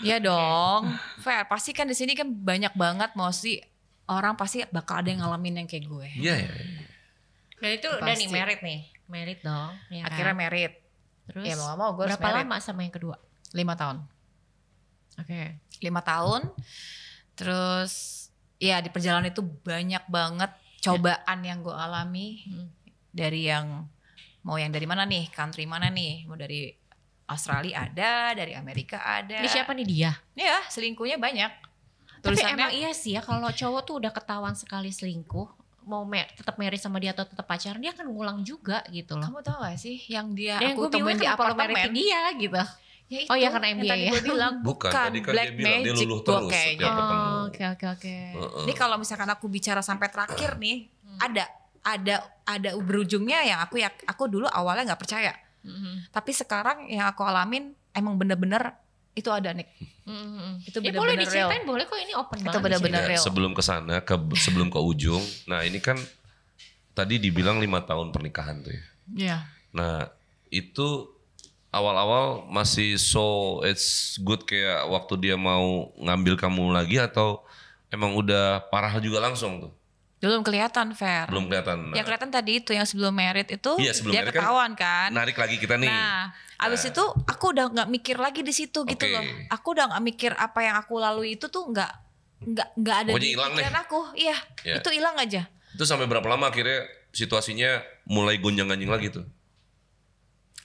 Ya dong, fair. Pasti kan di sini kan banyak banget, mostly orang pasti bakal ada yang ngalamin yang kayak gue. Iya. Dan itu udah nih merit dong. Ya akhirnya kan? merit. Terus ya mau gak mau gue harus berapa lama sama yang kedua? 5 tahun. Oke. 5 tahun. Terus ya di perjalanan itu banyak banget cobaan yang gue alami. Dari yang mau yang dari mana nih, country mana nih, mau dari Australia ada, dari Amerika ada. Ini siapa nih dia? Ya selingkuhnya banyak. Tapi emang iya sih ya, kalau cowok tuh udah ketahuan sekali selingkuh, mau tetap married sama dia atau tetap pacaran, dia akan ngulang juga gitu loh. Kamu tahu gak sih yang dia dan aku temuin di apartemen dia gitu. Ya itu, oh ya karena MBA ya. Gue bilang bukan tadi kan black dia bilang dia luluh terus kayaknya. Oke. Ini kalau misalkan aku bicara sampai terakhir nih, ada berujungnya yang aku dulu awalnya nggak percaya. Tapi sekarang yang aku alamin emang bener-bener itu ada Nick. Itu bener-bener boleh diceritain, boleh kok, ini open banget. Itu bener-bener real. Sebelum ke sana, sebelum ke ujung. Nah ini kan tadi dibilang 5 tahun pernikahan tuh ya. Iya. Nah itu awal-awal masih so it's good kayak waktu dia mau ngambil kamu lagi, atau emang udah parah juga langsung tuh? Belum kelihatan, Fer. Belum kelihatan. Yang kelihatan tadi itu yang sebelum merit itu, sebelum dia ketahuan kan. Narik lagi kita nih. Nah, abis itu aku udah nggak mikir lagi di situ gitu loh. Aku udah nggak mikir apa yang aku lalui itu tuh nggak ada pokoknya di pikiran aku. Iya, itu hilang aja. Itu sampai berapa lama akhirnya situasinya mulai gonjang-ganjing lagi tuh?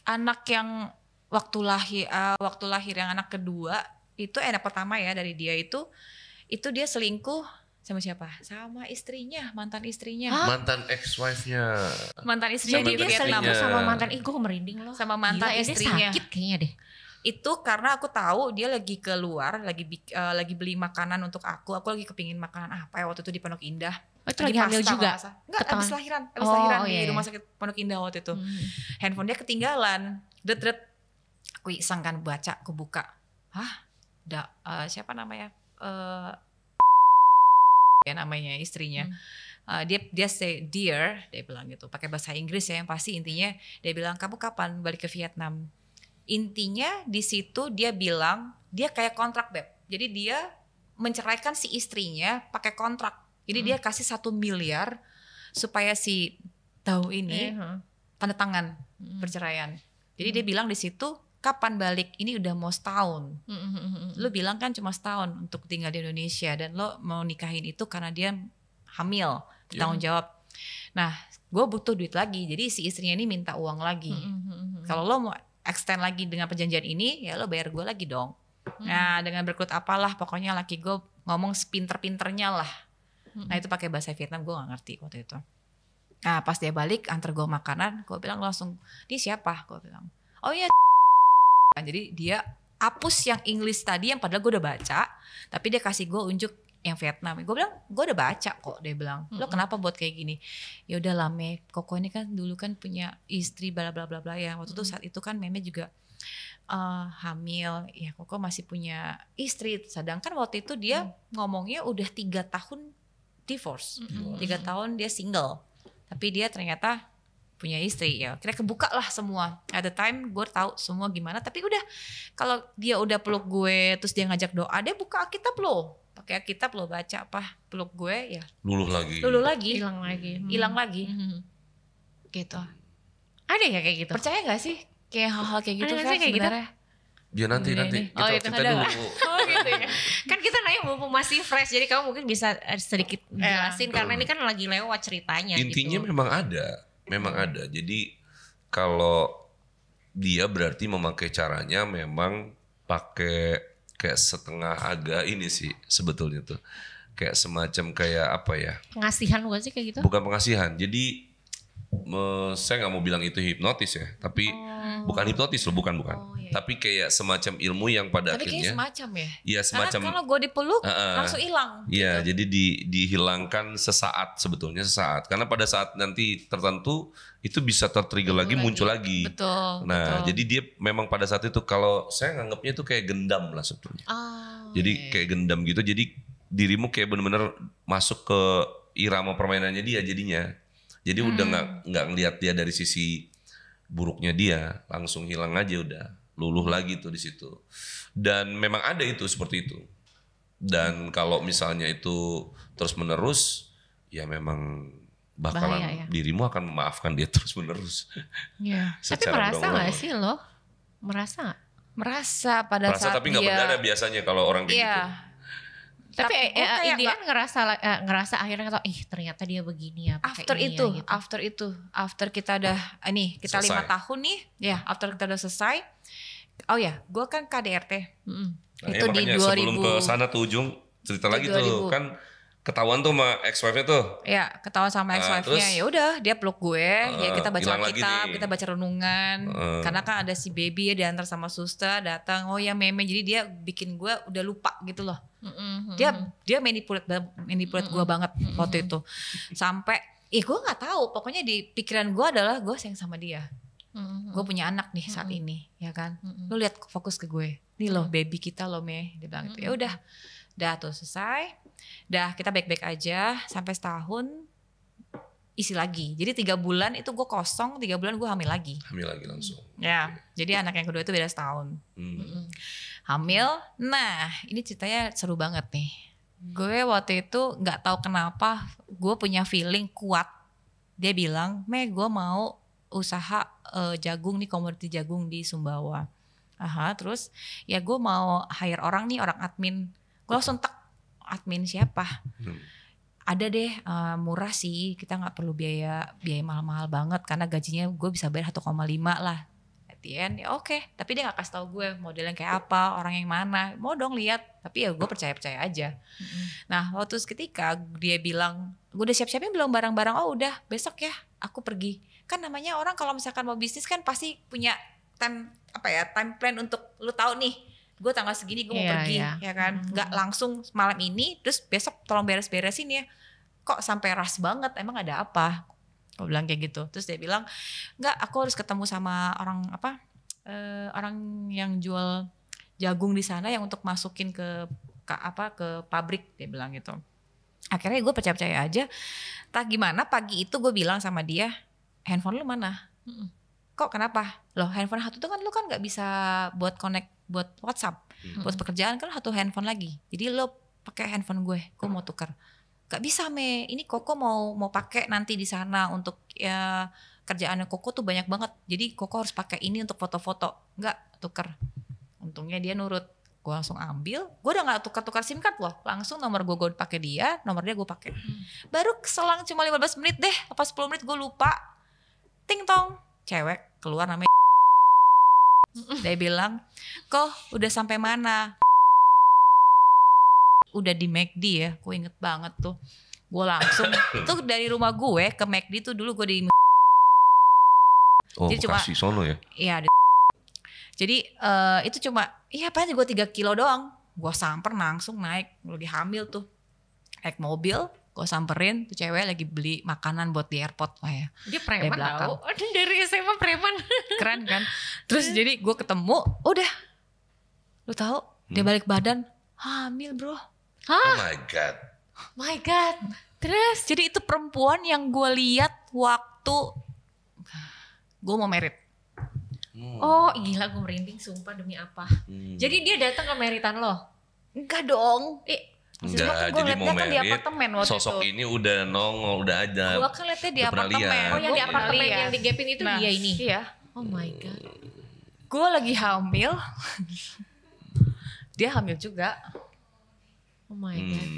Anak yang waktu lahir yang anak kedua itu anak pertama ya dari dia itu dia selingkuh. Sama siapa? Sama istrinya, mantan istrinya. Mantan ex-wife-nya. Mantan istrinya. Jadi dia selingkuh sama mantan, gue merinding loh. Sama mantan istrinya. Sakit kayaknya deh. Itu karena aku tahu dia lagi keluar, lagi beli makanan untuk aku lagi kepingin makanan apa ya waktu itu di Pondok Indah. Oh, itu lagi hamil juga? Enggak, habis lahiran di rumah sakit Pondok Indah waktu itu. Handphone dia ketinggalan. Dret. Aku iseng kan baca, aku buka. Siapa namanya? Ya namanya istrinya. Dia say dear, dia bilang gitu, pakai bahasa Inggris ya, yang pasti intinya dia bilang kamu kapan balik ke Vietnam. Intinya di situ dia bilang dia kayak kontrak beb, jadi dia menceraikan si istrinya pakai kontrak, jadi dia kasih 1 miliar supaya si tahu ini tanda tangan perceraian. Jadi dia bilang di situ kapan balik, ini udah mau setahun. Lu bilang kan cuma setahun untuk tinggal di Indonesia dan lo mau nikahin itu karena dia hamil, bertanggung jawab. Nah, gue butuh duit lagi, jadi si istrinya ini minta uang lagi. Kalau lo mau extend lagi dengan perjanjian ini, ya lo bayar gue lagi dong. Nah, dengan berkelut apalah, pokoknya laki gue ngomong sepinter-pinternya lah. Nah itu pakai bahasa Vietnam, gue gak ngerti waktu itu. Nah pas dia balik antar gue makanan, gue bilang langsung, dia siapa? Gue bilang, oh iya. Jadi dia hapus yang English tadi yang padahal gue udah baca, tapi dia kasih gue unjuk yang Vietnam. Gue bilang gue udah baca kok. Dia bilang lo kenapa buat kayak gini? Ya udah lah Me, Koko ini kan dulu kan punya istri bla bla bla bla ya. Waktu itu saat itu kan Meme juga hamil. Ya Koko masih punya istri. Sedangkan waktu itu dia ngomongnya udah 3 tahun divorce, 3 tahun dia single. Tapi dia ternyata punya istri ya, kira kebuka lah semua. At the time gue tahu semua gimana, tapi udah kalau dia udah peluk gue terus dia ngajak doa, dia buka Alkitab loh, pakai Alkitab loh, baca apa, peluk gue ya luluh lagi, hilang lagi, gitu. Ada ya kayak gitu? Percaya nggak sih kayak hal-hal kayak gitu kan sebenarnya? Ya nanti kita dulu. Oh gitu ya. Kan kita nanya mumpung masih fresh, jadi kamu mungkin bisa sedikit jelasin karena ini kan lagi lewat ceritanya. Intinya gitu. Memang ada. Jadi kalau dia berarti memakai caranya memang pakai kayak setengah agak ini sih sebetulnya tuh. Kayak semacam kayak apa ya? Pengasihan bukan sih kayak gitu? Bukan pengasihan. Jadi saya nggak mau bilang itu hipnotis ya, tapi bukan hipnotis loh, bukan. Oh, iya. Tapi kayak semacam ilmu yang pada tapi akhirnya. Tapi semacam ya? Iya semacam. Karena kalau gue dipeluk langsung hilang. Iya gitu. jadi dihilangkan sesaat sebetulnya sesaat. Karena pada saat nanti tertentu itu bisa tertrigger lagi, muncul lagi. Betul. Nah jadi dia memang pada saat itu kalau saya nganggapnya itu kayak gendam lah sebetulnya. Jadi kayak gendam gitu. Jadi dirimu kayak bener-bener masuk ke irama permainannya dia jadinya. Jadi udah nggak ngelihat dia dari sisi buruknya dia, langsung hilang aja udah, luluh lagi tuh di situ. Dan memang ada itu seperti itu. Dan kalau misalnya itu terus menerus, ya memang bakalan dirimu akan memaafkan dia terus menerus. Iya. Tapi merasa nggak sih lo? Merasa pada saat tapi nggak berdarah biasanya kalau orang kayak gitu. Tapi Indian ngerasa akhirnya kata, ternyata dia begini ya. After kita udah kita 5 tahun nih, ya after kita udah selesai. Oh ya, gue kan KDRT. Itu di 2000. Sebelum ke sana tuh ujung cerita lagi 2000. Tuh kan ketahuan tuh sama ex-wife-nya tuh. Ya, ketahuan sama ex-wife-nya. Ya udah, dia peluk gue, ya kita baca Alkitab, kita baca renungan. Karena kan ada si baby ya diantar sama suster, datang, oh ya meme. Jadi dia bikin gue udah lupa gitu loh. Dia manipulate gue banget waktu itu. Sampai gue nggak tahu, pokoknya di pikiran gue adalah gue sayang sama dia. Gue punya anak nih saat ini, ya kan. Lo lihat fokus ke gue. Nih loh baby kita loh Me, dia bilang gitu. Ya udah tuh selesai. Dah kita baik-baik aja sampai setahun isi lagi. Jadi 3 bulan itu gue kosong, 3 bulan gue hamil lagi. Hamil lagi langsung. Ya, jadi anak yang kedua itu beda setahun. Hamil, nah ini ceritanya seru banget nih. Gue waktu itu gak tahu kenapa gue punya feeling kuat. Dia bilang, Me gue mau usaha jagung nih, komoditi jagung di Sumbawa. Terus ya gue mau hire orang nih, orang admin. Gue langsung admin siapa? Ada deh, murah sih, kita nggak perlu biaya mahal-mahal banget karena gajinya gue bisa bayar 1,5 lah. At the end ya oke. Tapi dia nggak kasih tahu gue modelnya kayak apa, orang yang mana. Mau dong lihat, tapi ya gue percaya aja. Nah waktu ketika dia bilang, gue udah siap-siapin belum barang-barang? Oh udah, besok ya aku pergi. Kan namanya orang kalau misalkan mau bisnis kan pasti punya time plan untuk lu tahu nih. Gue tanggal segini gue mau pergi, ya kan? Gak langsung malam ini, terus besok tolong beres-beresin ya. Kok sampai ras banget? Emang ada apa? Gue bilang kayak gitu. Terus dia bilang, enggak, aku harus ketemu sama orang yang jual jagung di sana yang untuk masukin ke pabrik, dia bilang gitu. Akhirnya gue percaya aja. Tak gimana pagi itu gue bilang sama dia, handphone lu mana? Kok kenapa? Loh handphone satu tuh kan lu kan gak bisa buat connect buat WhatsApp, buat pekerjaan kan satu handphone lagi. Jadi lo pakai handphone gue mau tukar. Gak bisa Me, ini Koko mau pakai nanti di sana untuk ya kerjaannya Koko tuh banyak banget. Jadi Koko harus pakai ini untuk foto-foto. Enggak, tukar. Untungnya dia nurut. Gue langsung ambil. Gue udah gak tukar-tukar SIM card loh. Langsung nomor gue pakai dia, nomor dia gue pakai. Baru selang cuma 15 menit deh, apa 10 menit gue lupa. Ting tong, cewek keluar namanya. Dia bilang, kok udah sampai mana? Udah di McD ya, gue inget banget tuh. Gue langsung, tuh dari rumah gue ke McD tuh dulu gue di. Oh, Bekasi sono ya? Iya. Jadi itu cuma, apa aja gue 3 kilo doang. Gue samper langsung naik, lagi hamil tuh. Naik mobil, gue samperin tuh cewek lagi beli makanan buat di airport lah ya. Dia preman tau. Dari SMA preman. Keren kan. Terus jadi gue ketemu, udah. Lu tahu dia balik badan, hamil bro. Hah? Oh my god. Terus jadi itu perempuan yang gue lihat waktu gue mau merit. Oh gila, gue merinding sumpah demi apa. Jadi dia datang ke meritan lo? Enggak dong. Enggak, jadi mau kan merit, sosok itu. Ini udah nongol, udah ada. Gue kan liatnya di apartemen. Oh yang di apartemen yang di Gapin itu dia ini? Iya. Oh my god. Gue lagi hamil. Dia hamil juga. Oh my god.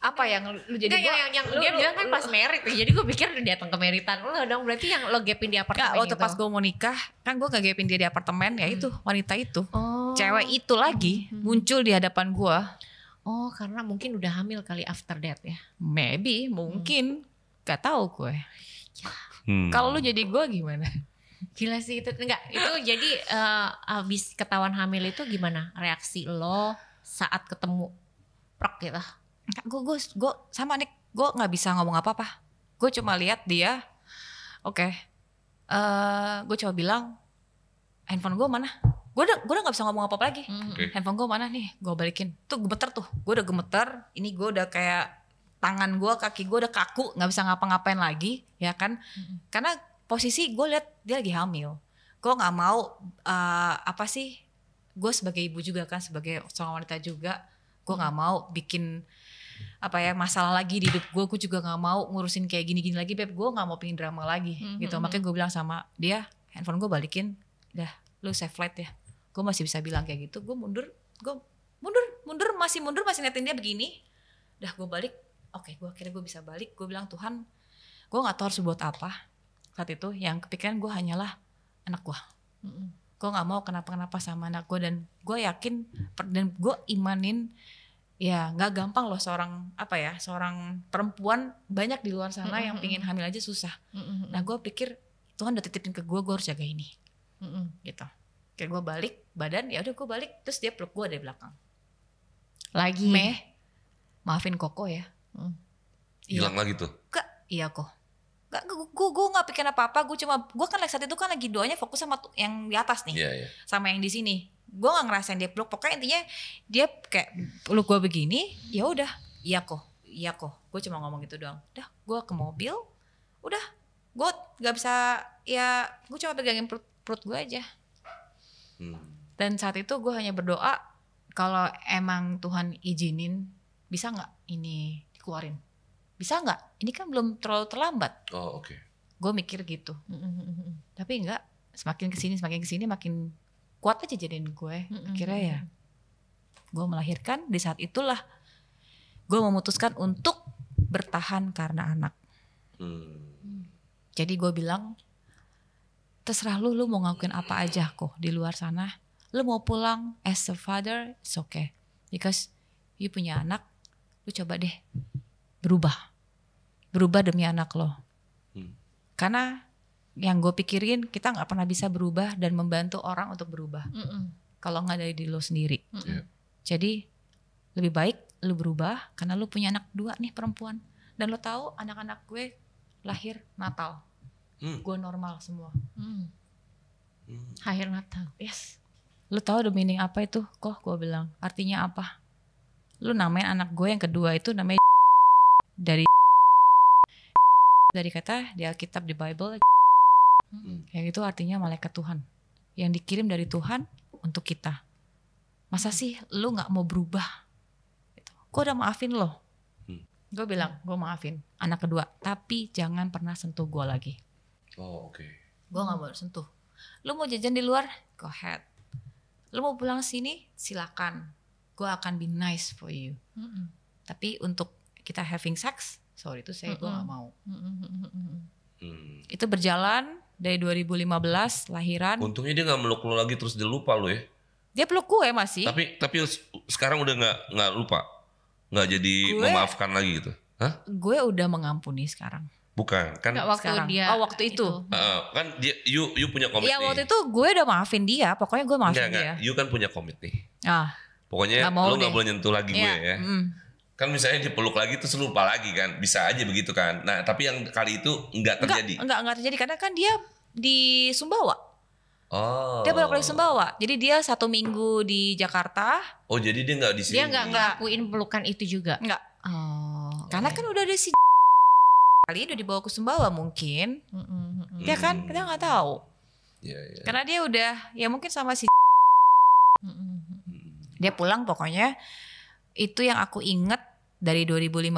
Apa yang lu jadi yang dia bilang kan pas merit. Jadi gue pikir udah datang ke meritan lo dong. Berarti yang lo gapin di apartemen waktu pas gue mau nikah kan gue gak gapin dia di apartemen. Ya itu wanita itu, cewek itu lagi muncul di hadapan gue. Oh karena mungkin udah hamil kali after that ya. Maybe mungkin gak tahu gue. Kalau lu jadi gue gimana? Gila sih itu. Enggak, itu jadi abis ketahuan hamil itu gimana reaksi lo saat ketemu prok gitu? Gue sama Nick, gue nggak bisa ngomong apa-apa. Gue cuma lihat dia, oke. Gue coba bilang, handphone gue mana? Gue udah nggak bisa ngomong apa-apa lagi. Handphone gue mana nih? Gue balikin. Tuh gemeter tuh. Gue udah gemeter. Ini gue udah kayak tangan gue, kaki gue udah kaku, nggak bisa ngapa-ngapain lagi, ya kan? Karena posisi gue lihat dia lagi hamil. Gue nggak mau gue sebagai ibu juga kan, sebagai seorang wanita juga, gue nggak mau bikin masalah lagi di hidup gue. Gue juga nggak mau ngurusin kayak gini-gini lagi, Beb. Gue nggak mau pingin drama lagi, gitu. Makanya gue bilang sama dia, handphone gue balikin, dah, lu save flight ya. Gue masih bisa bilang kayak gitu. Gue mundur, masih ngeliatin dia begini. Dah, gue balik. Oke, akhirnya gue bisa balik. Gue bilang, Tuhan, gue nggak tahu harus buat apa saat itu. Yang kepikiran gue hanyalah anak gue. Gue nggak mau kenapa-kenapa sama anak gue, dan gue yakin dan gue imanin. Ya nggak gampang loh seorang perempuan banyak di luar sana yang pingin hamil aja susah. Nah gue pikir Tuhan udah titipin ke gue harus jaga ini, gitu. Kayak gue balik badan, ya udah gue balik, terus dia peluk gue dari belakang. Lagi. Maafin Koko ya. Hilang lagi tuh. Iya kok. Gue nggak pikir apa-apa. Gue kan saat itu kan lagi doanya fokus sama yang di atas nih, sama yang di sini. Gue nggak ngerasain dia peluk. Pokoknya intinya dia kayak peluk gue begini. Ya udah, iya kok. Gue cuma ngomong gitu doang. Udah, gue ke mobil. Udah, gue nggak bisa. Ya, gue cuma pegangin perut gue aja. Dan saat itu gue hanya berdoa, kalau emang Tuhan izinin, bisa nggak ini dikeluarin? Bisa nggak? Ini kan belum terlalu terlambat. Oh oke. Gue mikir gitu. Tapi enggak. Semakin kesini makin kuat aja jadiin gue. Akhirnya ya gue melahirkan. Di saat itulah gue memutuskan untuk bertahan karena anak. Jadi gue bilang, terserah lu mau ngakuin apa aja kok di luar sana. Lu mau pulang as a father, it's okay. Because you punya anak, lu coba deh berubah demi anak lo. Karena yang gue pikirin, kita gak pernah bisa berubah dan membantu orang untuk berubah kalau gak dari diri lo sendiri. Jadi lebih baik lu berubah, karena lu punya anak 2 nih perempuan, dan lo tahu anak-anak gue lahir Natal. Gue normal semua. Akhir Natal. Yes. Lu tahu the meaning apa itu? Kok gue bilang, artinya apa? Lu namain anak gue yang kedua itu namanya dari kata di Alkitab, di Bible, yang itu artinya malaikat Tuhan yang dikirim dari Tuhan untuk kita. Masa sih lu nggak mau berubah? Gue udah maafin lo. Gue bilang, gue maafin anak kedua, tapi jangan pernah sentuh gue lagi. Oh oke. Gue nggak mau sentuh. Lu mau jajan di luar, go ahead. Lu mau pulang sini, silakan. Gue akan be nice for you. Tapi untuk kita having sex, sorry itu gue gak mau. Itu berjalan dari 2015 lahiran. Untungnya dia gak meluk lo lagi terus dia lupa lo ya. Dia peluk gue masih. Tapi sekarang udah gak lupa, gak jadi memaafkan lagi gitu. Hah? Gue udah mengampuni sekarang. Bukan kan? Nggak, waktu sekarang. dia. Waktu itu. Kan dia, you punya komit nih. Iya waktu itu gue udah maafin dia. Pokoknya gue maafin dia. You kan punya komit nih. Pokoknya lo gak boleh nyentuh lagi gue ya. Kan misalnya dia peluk lagi terus lupa lagi kan. Bisa aja begitu kan. Nah tapi yang kali itu gak terjadi. Enggak terjadi karena kan dia di Sumbawa. Oh. Dia balik lagi Sumbawa. Jadi dia 1 minggu di Jakarta. Oh jadi dia gak di sini. Dia gak ngelakuin pelukan itu juga. Enggak. Karena kan udah ada si kali udah dibawa ke Sumbawa mungkin. Ya kan kita gak tahu. Karena dia udah ya mungkin sama si dia pulang. Pokoknya itu yang aku inget dari 2015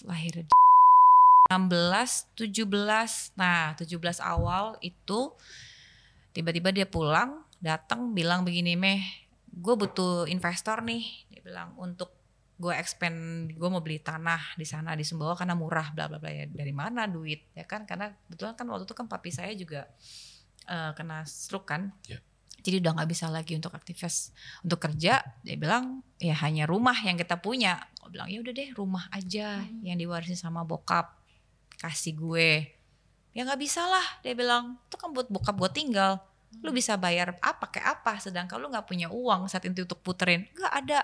lahir 16, 17. Nah 17 awal itu tiba-tiba dia pulang, datang bilang begini, Meh, gue butuh investor nih. Dia bilang untuk gue expand, gue mau beli tanah di sana di Sumbawa karena murah, bla bla bla. Ya dari mana duit ya kan? Karena betulan kan waktu itu kan papi saya juga kena stroke kan. Jadi udah nggak bisa lagi untuk aktivitas untuk kerja. Dia bilang ya hanya rumah yang kita punya. Gue bilang ya udah deh rumah aja yang diwarisin sama bokap kasih gue. Ya gak bisa lah, dia bilang, itu kan buat bokap gue tinggal. Lu bisa bayar apa kayak apa, sedangkan lu gak punya uang saat itu untuk puterin. Gak ada.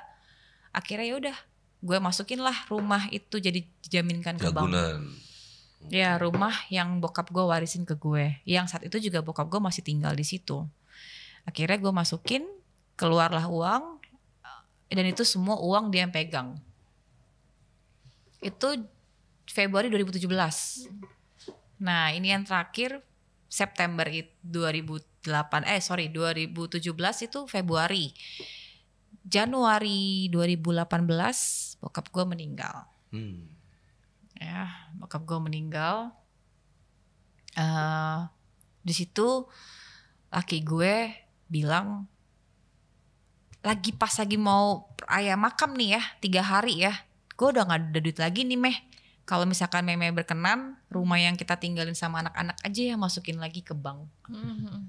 Akhirnya ya udah, gue masukin lah rumah itu jadi dijaminkan ke bank. Ya rumah yang bokap gue warisin ke gue. Yang saat itu juga bokap gue masih tinggal di situ. Akhirnya gue masukin, keluarlah uang. Dan itu semua uang dia yang pegang. Itu Februari 2017. Nah ini yang terakhir September 2017 itu Februari. Januari 2018 bokap gue meninggal. Ya, bokap gue meninggal. Di situ laki gue bilang, pas lagi mau ayah makam nih ya, 3 hari ya, gue udah gak ada duit lagi nih Meh. Kalau misalkan Meme berkenan, rumah yang kita tinggalin sama anak-anak aja ya masukin lagi ke bank.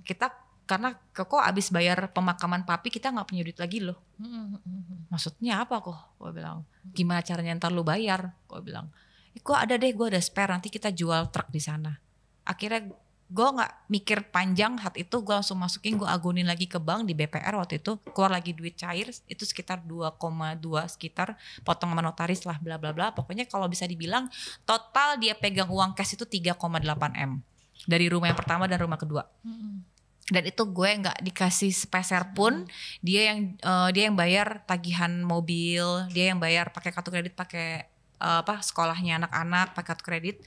Kita karena kok abis bayar pemakaman papi kita nggak punya duit lagi loh. Maksudnya apa kok? Gue bilang, gimana caranya ntar lu bayar? Gue bilang, gue ada deh, gue ada spare, nanti kita jual truk di sana. Akhirnya gue nggak mikir panjang saat itu, gue langsung masukin, gue agunin lagi ke bank di BPR waktu itu, keluar lagi duit cair itu sekitar 2,2 sekitar, potong sama notaris lah bla bla bla. Pokoknya kalau bisa dibilang total dia pegang uang cash itu 3,8 M dari rumah yang pertama dan rumah kedua. Dan itu gue nggak dikasih sepeser pun. Dia yang bayar tagihan mobil, dia yang bayar pakai kartu kredit, pakai sekolahnya anak-anak pakai kartu kredit.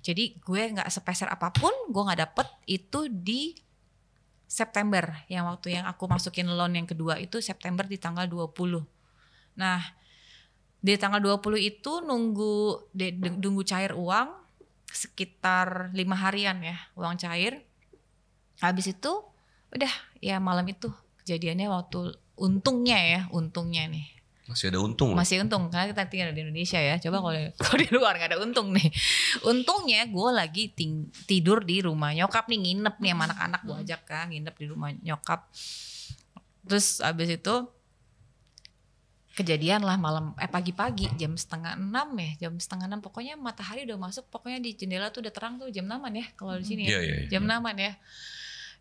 Jadi gue nggak sepeser apapun, gue nggak dapet itu di September. Yang waktu yang aku masukin loan yang kedua itu September di tanggal 20. Nah di tanggal 20 itu nunggu cair uang sekitar 5 harian ya, uang cair. Habis itu udah ya malam itu kejadiannya waktu untungnya nih. Masih ada untung. Masih untung karena kita tinggal di Indonesia ya. Coba kalau di luar gak ada untung nih. Untungnya gue lagi tidur di rumah nyokap nih, nginep nih sama anak-anak, gue ajak kan nginep di rumah nyokap. Terus abis itu kejadian lah pagi-pagi jam 5:30 pokoknya matahari udah masuk, pokoknya di jendela tuh udah terang tuh jam 6-an ya kalau di sini ya. Jam 6-an ya.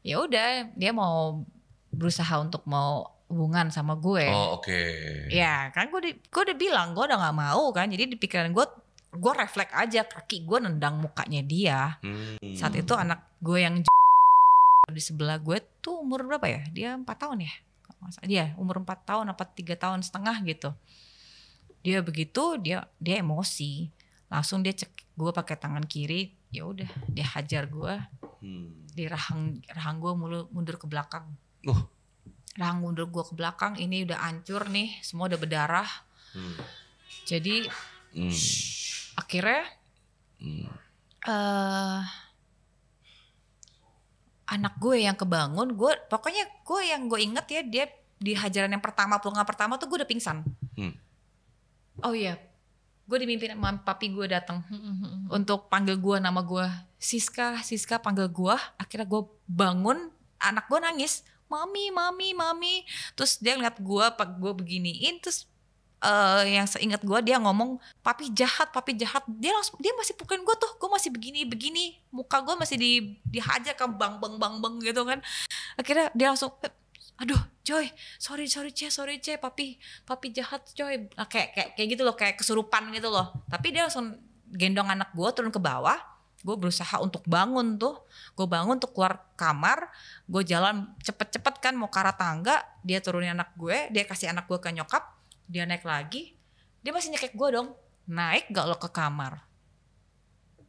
Ya udah dia mau berusaha untuk mau hubungan sama gue. Oh oke. Ya kan gue udah bilang gue udah gak mau kan. Jadi di pikiran gue refleks aja, kaki gue nendang mukanya dia. Saat itu anak gue yang di sebelah gue tuh umur berapa ya? Dia 4 tahun ya. Dia umur 4 tahun apa 3 tahun setengah gitu. Dia begitu dia emosi. Langsung dia cek gue pakai tangan kiri. Ya udah dia hajar gue. Di rahang gue mundur ke belakang. Rahang mundur gue ke belakang, ini udah hancur nih, semua udah berdarah. Jadi akhirnya anak gue yang kebangun, pokoknya gue yang gue inget ya, dia di hajaran yang pertama, pelukan pertama tuh gue udah pingsan. Oh iya, gue dimimpin sama papi gue datang untuk panggil gue, nama gue Siska panggil gue. Akhirnya gue bangun, anak gue nangis. Mami. Terus dia ngeliat gue beginiin. Terus yang seingat gue dia ngomong, papi jahat. Dia masih pukulin gue tuh. Gue masih begini. Muka gue masih dihajar ke bang gitu kan. Akhirnya dia langsung, aduh Joy, sorry Ce, papi jahat Joy. Nah, kayak gitu loh, kayak kesurupan gitu loh. Tapi dia langsung gendong anak gue turun ke bawah. Gue berusaha untuk bangun tuh. Gue bangun untuk keluar kamar. Gue jalan cepet-cepet kan mau ke arah tangga. Dia turunin anak gue. Dia kasih anak gue ke nyokap. Dia naik lagi. Dia masih nyekek gue dong. Naik gak lo ke kamar?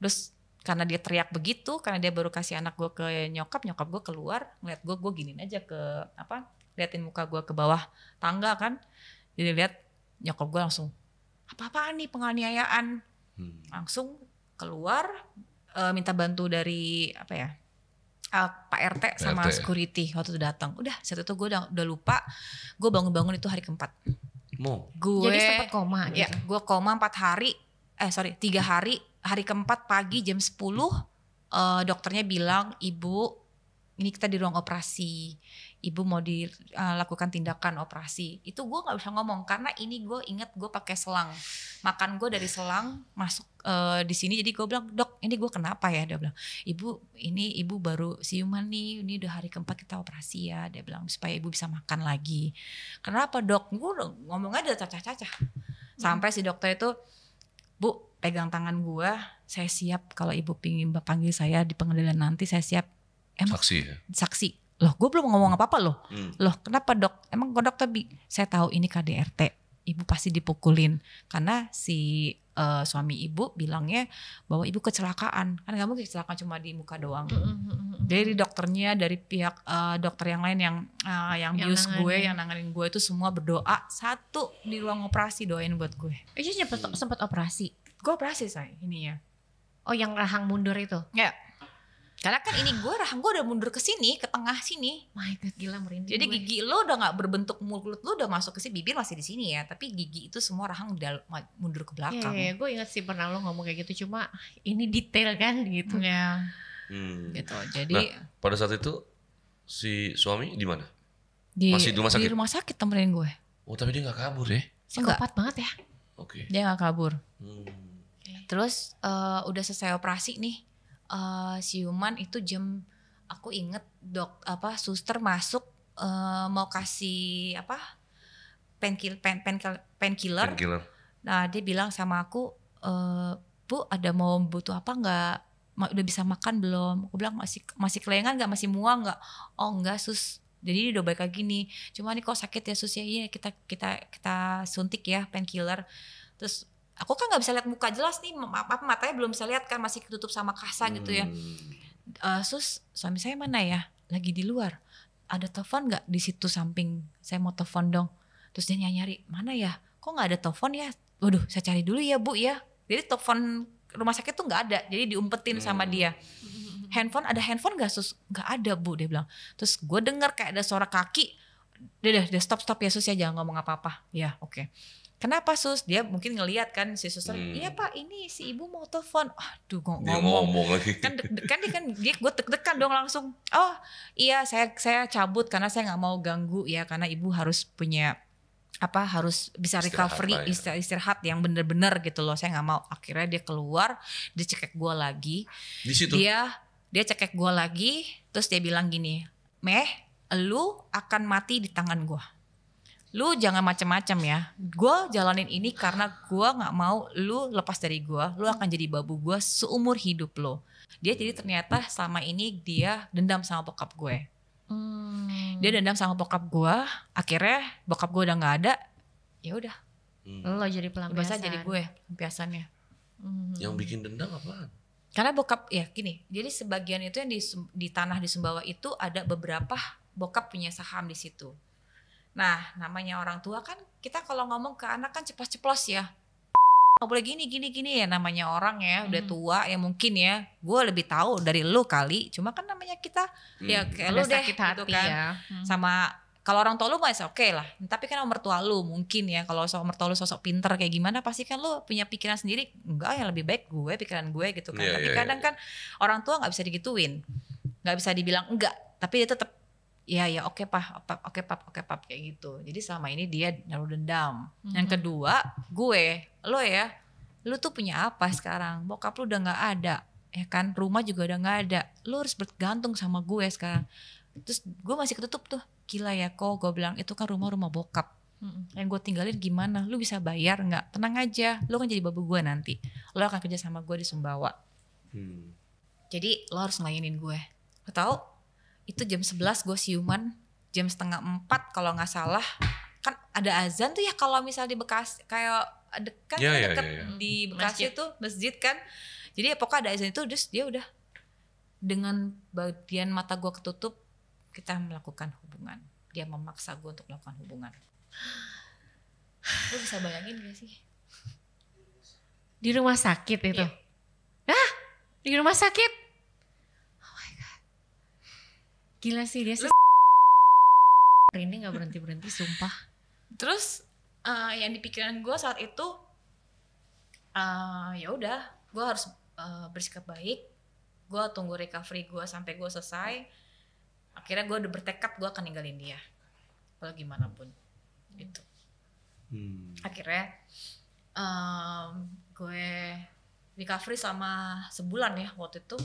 Terus karena dia teriak begitu. Karena dia baru kasih anak gue ke nyokap. Nyokap gue keluar. Ngeliat gue giniin aja ke liatin muka gue ke bawah tangga kan. Jadi lihat nyokap gue langsung, apa-apaan nih penganiayaan. Langsung keluar. Minta bantu dari Pak RT sama security waktu itu datang. Udah saat itu gue udah lupa. Gue bangun itu hari keempat. Jadi sempat koma gitu. Ya, gue koma 3 hari. Hari keempat pagi jam 10 dokternya bilang, ibu ini kita di ruang operasi. ibu mau dilakukan tindakan operasi. Itu gue nggak bisa ngomong karena ini gue inget gue pakai selang, makan gue dari selang masuk di sini. Jadi gue bilang, dok ini gue kenapa ya? Dia bilang, ibu baru siuman nih, ini udah hari keempat kita operasi ya. Dia bilang supaya ibu bisa makan lagi. Kenapa dok? Gue udah ngomong aja cacah-cacah. Sampai si dokter itu, Bu pegang tangan gue, saya siap kalau ibu pingin panggil saya di pengadilan nanti, saya siap. Saksi ya? Saksi. Loh gue belum ngomong apa-apa loh. Loh kenapa dok? Emang dokter saya tahu ini KDRT. Ibu pasti dipukulin. Karena si suami ibu bilangnya bahwa ibu kecelakaan. Kan gak mungkin kecelakaan cuma di muka doang. Dari dokternya, dari pihak dokter yang lain yang bius gue, yang nanganin gue itu semua berdoa. Satu di ruang operasi doain buat gue. Itu sempat operasi? Gue operasi say ininya. Oh yang rahang mundur itu? Ya. Karena kan ini rahang gue udah mundur ke sini, ke tengah sini. My God, gila merinding. Jadi gigi lo udah nggak berbentuk, mulut lo udah masuk ke sini, bibir masih di sini ya. Tapi gigi itu semua rahang udah mundur ke belakang. Iya, gue ingat sih pernah lo ngomong kayak gitu. Cuma ini detail kan gitu. Ya. Gitu. Jadi. Nah, pada saat itu si suami di mana? Masih di rumah sakit? Di rumah sakit temenin gue. Oh tapi dia nggak kabur ya? Psikopat banget ya. Oke. Dia nggak kabur. Terus udah selesai operasi nih. Siuman itu jam, aku inget suster masuk mau kasih painkiller. Nah dia bilang sama aku, Bu ada mau butuh apa nggak? Udah bisa makan belum? Aku bilang masih kelengan nggak, masih mual nggak? Oh enggak sus. Jadi udah baik lagi nih. Cuma nih kok sakit ya sus ya, iya kita suntik ya painkiller. Terus aku kan nggak bisa lihat muka jelas nih, matanya belum bisa lihat kan, masih ketutup sama kasa gitu ya. Sus, suami saya mana ya? Lagi di luar. Ada telepon nggak di situ samping? Saya mau telepon dong. Terus dia nyari mana ya? Kok nggak ada telepon ya? Waduh, saya cari dulu ya Bu ya. Jadi telepon rumah sakit tuh nggak ada. Jadi diumpetin sama dia. Ada handphone nggak sus? Nggak ada Bu, dia bilang. Terus gue dengar kayak ada suara kaki. Udah stop ya sus ya, jangan ngomong apa-apa. Ya oke. Kenapa sus? Dia mungkin ngelihat kan si suster. Iya Pak, ini si ibu mau telepon. Aduh, ngomong lagi. Kan dia gue deg-degan dong langsung. Oh iya, saya cabut karena saya nggak mau ganggu ya, karena ibu harus punya harus bisa recovery, istirahat yang bener-bener gitu loh. Saya nggak mau. Akhirnya dia keluar, dia cekek gue lagi. Di situ? Dia cekek gue lagi, terus dia bilang gini, lu akan mati di tangan gue. Lu jangan macam-macam ya. Gue jalanin ini karena gue nggak mau lu lepas dari gue. Lu akan jadi babu gue seumur hidup lo. Dia jadi ternyata selama ini dia dendam sama bokap gue. Dia dendam sama bokap gue. Akhirnya bokap gue udah nggak ada. Ya udah. Lo jadi pelampiasan. Jadi gue pelampiasannya. Yang bikin dendam apaan? Karena bokap ya gini. Jadi sebagian itu yang di tanah di Sumbawa itu ada beberapa bokap punya saham di situ. Nah namanya orang tua kan, kita kalau ngomong ke anak kan ceplos-ceplos ya, nggak boleh gini ya, namanya orang ya udah tua ya, mungkin ya gue lebih tahu dari lu kali, cuma kan namanya kita ya kayak lu deh gitu kan ya. Sama kalau orang tua lu masih oke lah, tapi kan mertua lu mungkin ya, kalau mertua lu sosok pinter kayak gimana pasti kan lu punya pikiran sendiri, enggak yang lebih baik pikiran gue gitu kan. Tapi kadang kan orang tua nggak bisa digituin, nggak bisa dibilang enggak, tapi dia tetap ya oke pap kayak gitu. Jadi selama ini dia naruh dendam. Yang kedua, lu tuh punya apa sekarang? Bokap lu udah nggak ada, ya kan? Rumah juga udah nggak ada. Lu harus bergantung sama gue sekarang. Terus gue masih ketutup tuh. Gila ya kok, gue bilang itu kan rumah bokap. Yang gue tinggalin gimana? Lu bisa bayar nggak? Tenang aja, lu kan jadi babu gue nanti. Lu akan kerja sama gue di Sumbawa. Jadi lo harus ngelayanin gue. Lo tau? Itu jam 11 gue siuman, jam 3:30 kalau nggak salah, kan ada azan tuh ya kalau misal di Bekasi, kayak dekat di Bekasi itu masjid kan, jadi ya pokoknya ada azan itu, terus dia udah dengan bagian mata gue ketutup, kita melakukan hubungan, dia memaksa gue untuk melakukan hubungan. Lu bisa bayangin gak sih? Di rumah sakit itu? Hah? Di rumah sakit? Gila sih dia ini gak berhenti sumpah. Terus yang di pikiran gue saat itu ya udah gue harus bersikap baik, gue tunggu recovery gue sampai gue selesai. Akhirnya gue udah bertekad gue akan ninggalin dia, kalau gimana pun gitu. Akhirnya gue recovery sama sebulan ya waktu itu.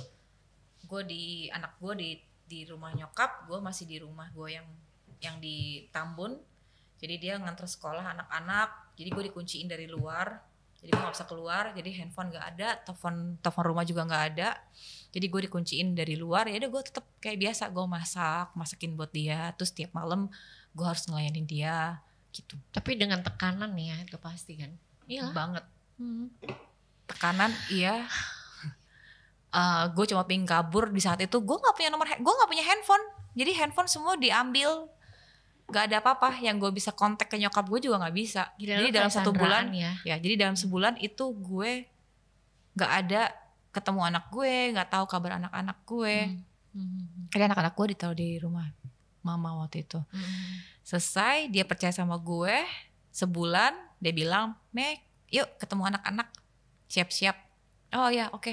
Gue anak gue di rumah nyokap, gue masih di rumah gue yang di Tambun. Jadi dia nganter sekolah anak-anak, jadi gue dikunciin dari luar, jadi gue nggak bisa keluar, jadi handphone nggak ada, telepon rumah juga nggak ada, jadi gue dikunciin dari luar. Ya udah gue tetap kayak biasa, gue masakin buat dia, terus tiap malam gue harus ngelayanin dia gitu. Tapi dengan tekanan ya itu pasti kan? Iya banget. Tekanan iya. Gue cuma pengen kabur di saat itu. Gue nggak punya handphone, jadi handphone semua diambil. Gak ada apa-apa yang gue bisa kontak ke nyokap gue juga nggak bisa. Jadi dalam 1 bulan ya, jadi dalam sebulan itu gue nggak ada ketemu anak gue, nggak tahu kabar anak-anak gue. Jadi anak-anak gue ditaruh di rumah mama waktu itu. Selesai dia percaya sama gue, sebulan dia bilang, Mek, yuk ketemu anak-anak, siap-siap. Oh ya oke.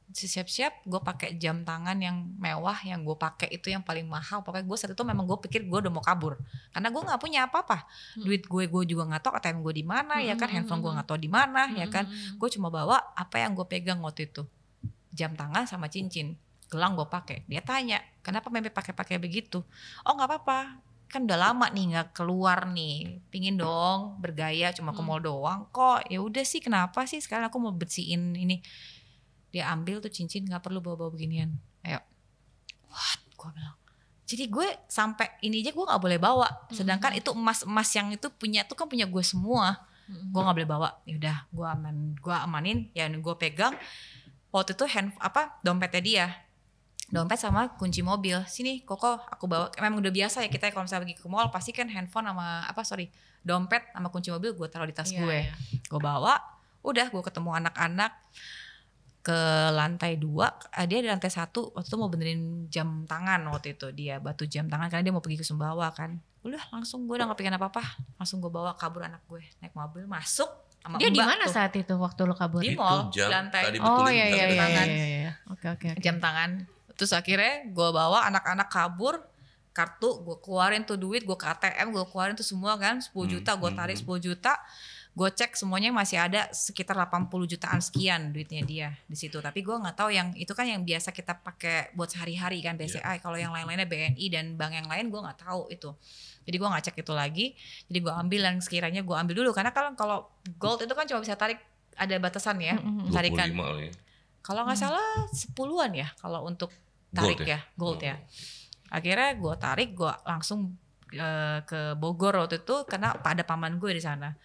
Siap-siap, gue pakai jam tangan yang mewah, yang gue pakai itu yang paling mahal. Pokoknya gue saat itu memang gue pikir gue udah mau kabur, karena gue nggak punya apa-apa. Duit gue juga nggak tahu ATM gue di mana, ya kan, handphone gue nggak tahu di mana, ya kan. Gue cuma bawa apa yang gue pegang waktu itu, jam tangan sama cincin, gelang gue pakai. Dia tanya, kenapa Meme pakai begitu? Oh nggak apa-apa, kan udah lama nih nggak keluar nih, pingin dong bergaya, cuma ke mall doang kok. Ya udah sih, kenapa sih sekarang aku mau bersihin ini. Dia ambil tuh cincin, nggak perlu bawa-bawa beginian. Ayo, what? Gue bilang. Jadi gue sampai ini aja gue nggak boleh bawa. Sedangkan itu emas yang itu kan punya gue semua. Gue nggak boleh bawa. Ya udah, gue amanin. Ya gue pegang. Waktu itu dompetnya dia, dompet sama kunci mobil. Sini, Koko, aku bawa. Memang udah biasa ya kita kalau misalnya pergi ke mall pasti kan handphone sama dompet sama kunci mobil gue taruh di tas gue. Gue bawa. Udah, gue ketemu anak-anak ke lantai 2, dia di lantai 1 waktu itu mau benerin jam tangan waktu itu, dia batu jam tangan karena dia mau pergi ke Sumbawa kan. Udah langsung gue udah gak pikir apa-apa, langsung gue bawa kabur anak gue, naik mobil masuk sama dia di mana saat itu waktu lo kabur? Di mall, lantai. Oh iya. Oke. Jam tangan. Terus akhirnya gue bawa anak-anak kabur, kartu gue keluarin tuh duit, gue ke ATM gue keluarin tuh semua kan, 10 juta gue tarik 10 juta. Gue cek semuanya masih ada sekitar 80 jutaan sekian duitnya dia di situ. Tapi gue nggak tahu yang itu kan yang biasa kita pakai buat sehari-hari kan, BCA. Kalau yang lain-lainnya BNI dan bank yang lain gue nggak tahu itu. Jadi gue nggak cek itu lagi. Jadi gue ambil yang sekiranya gue ambil dulu, karena kalau gold itu kan cuma bisa tarik, ada batasan ya, tarikan. Kalau nggak salah 10-an ya kalau untuk tarik gold ya. Akhirnya gue tarik, gue langsung ke Bogor waktu itu karena ada paman gue di sana.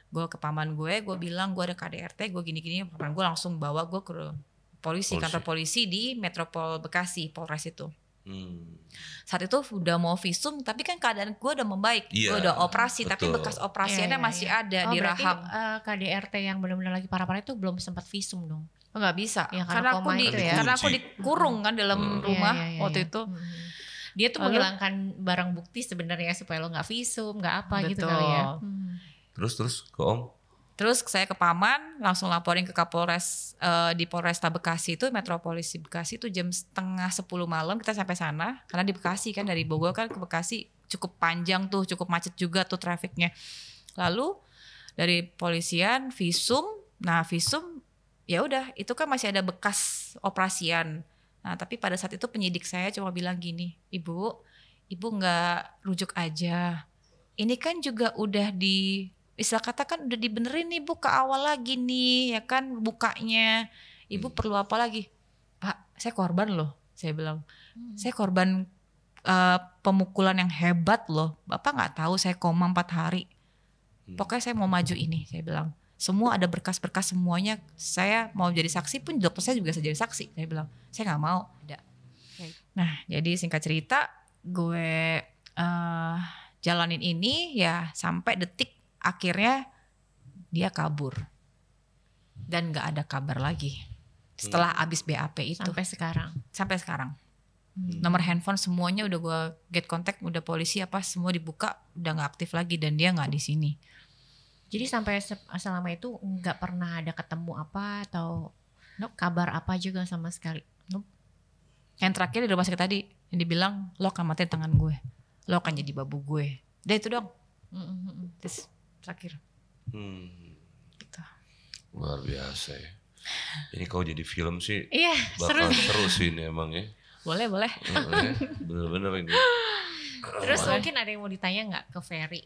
Gue ke paman gue bilang gue ada KDRT, gue gini-gini. Paman gue langsung bawa gue ke polisi, kantor polisi di Metropol Bekasi, Polres itu. Saat itu udah mau visum, tapi kan keadaan gue udah membaik, gue udah operasi, betul. Tapi bekas operasinya masih ada di rahang. KDRT yang benar-benar lagi parah-parah itu belum sempat visum dong? Nggak bisa, ya, karena aku dikurung kan dalam rumah waktu itu. Dia tuh menghilangkan barang bukti sebenarnya supaya lo nggak visum, nggak apa gitu kali ya. Terus ke Om? Terus saya ke paman, langsung laporin ke Kapolres di Polresta Bekasi itu, Metropolisi Bekasi itu jam 9:30 malam kita sampai sana. Karena di Bekasi kan, dari Bogor kan ke Bekasi cukup panjang tuh, cukup macet juga tuh trafiknya. Lalu dari polisian visum, visum ya udah itu kan masih ada bekas operasian. Nah tapi pada saat itu penyidik saya cuma bilang gini, ibu nggak rujuk aja. Ini kan juga udah istilah kata kan udah dibenerin nih Bu, ke awal lagi nih ya kan bukanya. Ibu perlu apa lagi? Pak, saya korban loh, saya bilang. Saya korban pemukulan yang hebat loh. Bapak nggak tahu saya koma 4 hari. Pokoknya saya mau maju ini, saya bilang. Semua ada berkas-berkas semuanya. Saya mau jadi saksi pun dokter saya juga bisa jadi saksi. Saya bilang, saya nggak mau. Ada. Nah, jadi singkat cerita, gue jalanin ini ya sampai detik akhirnya dia kabur dan nggak ada kabar lagi setelah abis BAP itu sampai sekarang. Nomor handphone semuanya udah gue get contact, udah polisi apa semua dibuka, udah nggak aktif lagi dan dia nggak di sini. Jadi sampai selama itu nggak pernah ada ketemu apa atau kabar apa juga sama sekali? Yang terakhir di rumah sakit tadi, Dia bilang lo akan mati tangan gue, lo akan jadi babu gue. Udah itu dong. Terus terakhir. Gitu. Luar biasa ya. Ini kau jadi film sih. Iya, seru sih ini emang ya. Boleh. Bener-bener ini. Terus mungkin ada yang mau ditanya nggak ke Ferry?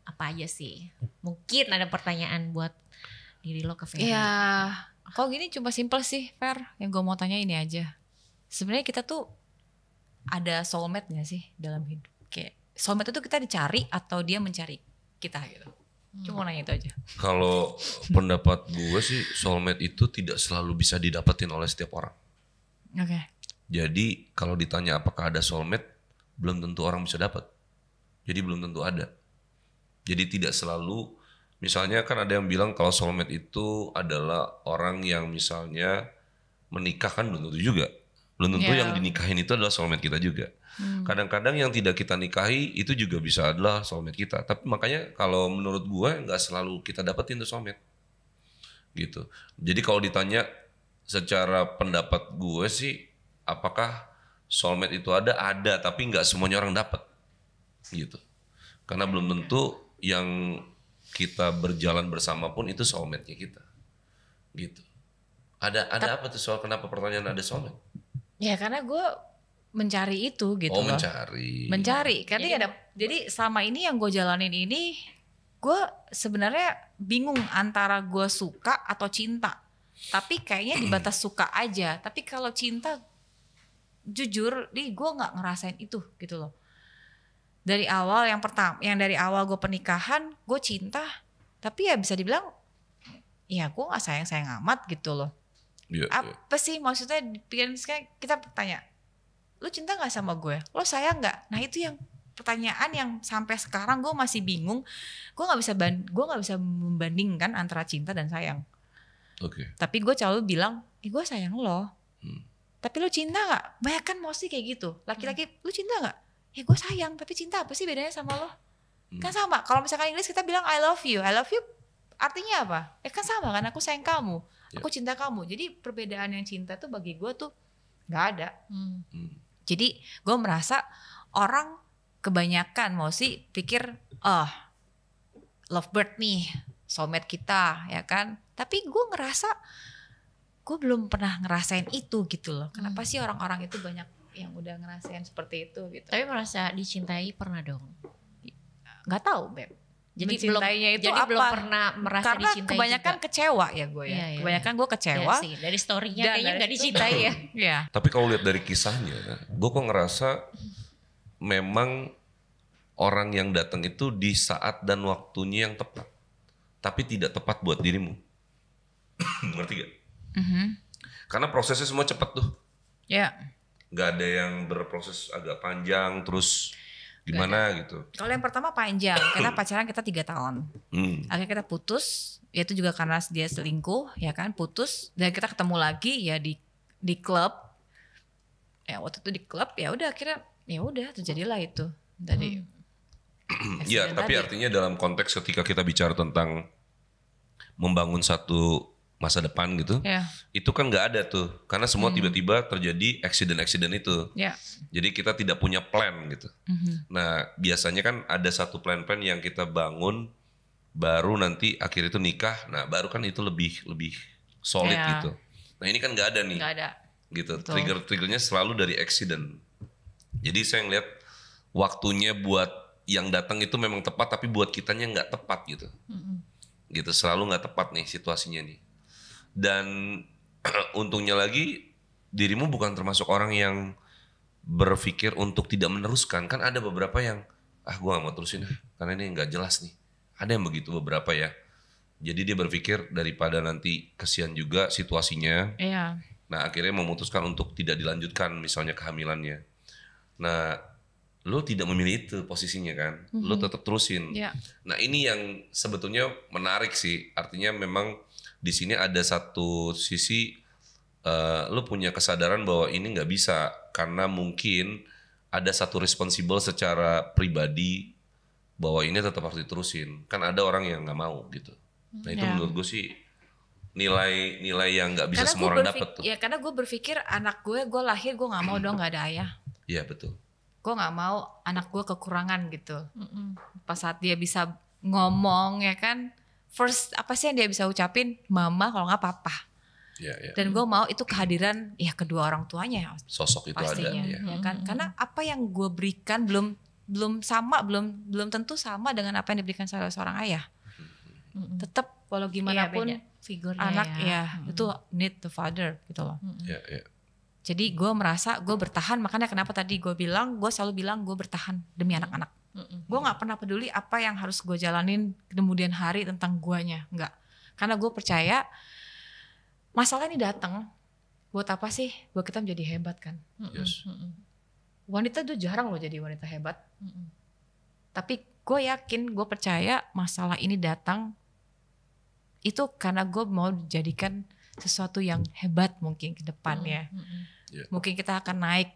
Apa aja sih? Mungkin ada pertanyaan buat diri lo ke Ferry. Ya, kok gini cuma simple sih, Fer. Yang gue mau tanya ini aja. Sebenarnya kita tuh ada soulmate gak sih dalam hidup? Kayak soulmate itu kita dicari atau dia mencari kita gitu. Cuma nanya itu aja. Kalau pendapat gue sih soulmate itu tidak selalu bisa didapetin oleh setiap orang. Oke. Jadi kalau ditanya apakah ada soulmate, belum tentu orang bisa dapat. Jadi belum tentu ada. Jadi tidak selalu, misalnya kan ada yang bilang kalau soulmate itu adalah orang yang misalnya menikah, kan belum tentu juga. Belum tentu yang dinikahin itu adalah soulmate kita juga. Kadang-kadang yang tidak kita nikahi itu juga bisa adalah soulmate kita. Tapi makanya kalau menurut gue nggak selalu kita dapetin tuh soulmate. Gitu. Jadi kalau ditanya secara pendapat gue sih, apakah soulmate itu ada? Ada, tapi nggak semuanya orang dapat. Gitu. Karena belum tentu yang kita berjalan bersama pun itu soulmate-nya kita. Gitu. Ada apa tuh soal kenapa pertanyaan ada soulmate? Ya karena gue mencari itu gitu loh. Mencari. Karena jadi selama ini yang gue jalanin ini, gue sebenarnya bingung antara gue suka atau cinta. Tapi kayaknya di batas suka aja. Tapi kalau cinta, jujur, gue nggak ngerasain itu gitu loh. Dari awal yang dari awal gue pernikahan, gue cinta. Tapi ya bisa dibilang, ya gue nggak sayang amat gitu loh. Apa sih maksudnya pikiran kita bertanya, lu cinta gak sama gue? Lo sayang gak? Nah itu yang pertanyaan yang sampai sekarang gue masih bingung. Gue gak bisa membandingkan antara cinta dan sayang. Tapi gue selalu bilang, gue sayang lo. Tapi lu cinta gak? Banyak kan mostly kayak gitu. Laki-laki, lu cinta gak? Ya gue sayang, tapi cinta apa sih bedanya sama lo? Kan sama, kalau misalkan Inggris kita bilang I love you artinya apa? Kan sama kan, aku sayang kamu, aku cinta kamu. Jadi perbedaan yang cinta tuh bagi gue tuh gak ada. Jadi gue merasa orang kebanyakan mau sih pikir, lovebird nih, soulmate kita ya kan. Tapi gue ngerasa gue belum pernah ngerasain itu gitu loh. Kenapa sih orang-orang itu banyak yang udah ngerasain seperti itu gitu. Tapi merasa dicintai pernah dong? Gak tahu Beb. Jadi belum pernah merasa karena dicintai. Karena kebanyakan juga kecewa ya gue ya. Kebanyakan gue kecewa. Sih. Dari story-nya kayaknya gak dicintai ya. Tapi kalau lihat dari kisahnya, gue kok ngerasa memang orang yang datang itu di saat dan waktunya yang tepat. Tapi tidak tepat buat dirimu. Ngerti gak? Karena prosesnya semua cepat tuh. Gak ada yang berproses agak panjang terus gimana gitu. Kalau yang pertama panjang, kita pacaran kita 3 tahun. Akhirnya kita putus, ya itu juga karena dia selingkuh, ya kan, putus. Dan kita ketemu lagi ya di klub. Ya waktu itu di klub, ya udah akhirnya ya udah terjadilah itu tadi. Ya, tapi artinya dalam konteks ketika kita bicara tentang membangun satu masa depan gitu, itu kan nggak ada tuh, karena semua tiba-tiba terjadi accident itu. Jadi kita tidak punya plan gitu. Nah biasanya kan ada satu plan yang kita bangun, baru nanti akhir itu nikah. Nah baru kan itu lebih solid gitu. Nah ini kan nggak ada nih. Nggak ada. Gitu. Triggernya selalu dari accident. Jadi saya ngeliat waktunya buat yang datang itu memang tepat, tapi buat kitanya nggak tepat gitu. Gitu selalu nggak tepat nih situasinya nih. Dan untungnya lagi dirimu bukan termasuk orang yang berpikir untuk tidak meneruskan. Kan ada beberapa yang gue gak mau terusin karena ini gak jelas nih. Ada yang begitu beberapa ya. Jadi dia berpikir daripada nanti kesian juga situasinya. Nah akhirnya memutuskan untuk tidak dilanjutkan misalnya kehamilannya. Nah lo tidak memilih itu posisinya kan. Lo tetap terusin. Nah ini yang sebetulnya menarik sih. Artinya memang di sini ada satu sisi lu punya kesadaran bahwa ini nggak bisa karena mungkin ada satu responsible secara pribadi bahwa ini tetap harus diterusin. Kan ada orang yang nggak mau gitu. Nah itu menurut gue sih nilai yang nggak bisa karena semua orang dapat tuh. Ya karena gue berpikir anak gue lahir gue nggak mau dong nggak ada ayah. Iya betul. Gue nggak mau anak gue kekurangan gitu. Pas saat dia bisa ngomong ya kan, first apa sih yang dia bisa ucapin? Mama, kalau nggak papa. Dan gue mau itu kehadiran ya kedua orang tuanya. Sosok itu pastinya, ada. Ya kan? Karena apa yang gue berikan belum tentu sama dengan apa yang diberikan seorang ayah. Tetap walau gimana pun figurnya anak itu need the father gitu loh. Jadi gue merasa gue bertahan, makanya kenapa tadi gue selalu bilang gue bertahan demi anak-anak. Gue nggak pernah peduli apa yang harus gue jalanin kemudian hari tentang guanya, nggak. Karena gue percaya masalah ini datang buat apa sih? Buat kita menjadi hebat kan. Wanita tuh jarang loh jadi wanita hebat. Tapi gue yakin, gue percaya masalah ini datang itu karena gue mau jadikan sesuatu yang hebat mungkin ke depannya. Mungkin kita akan naik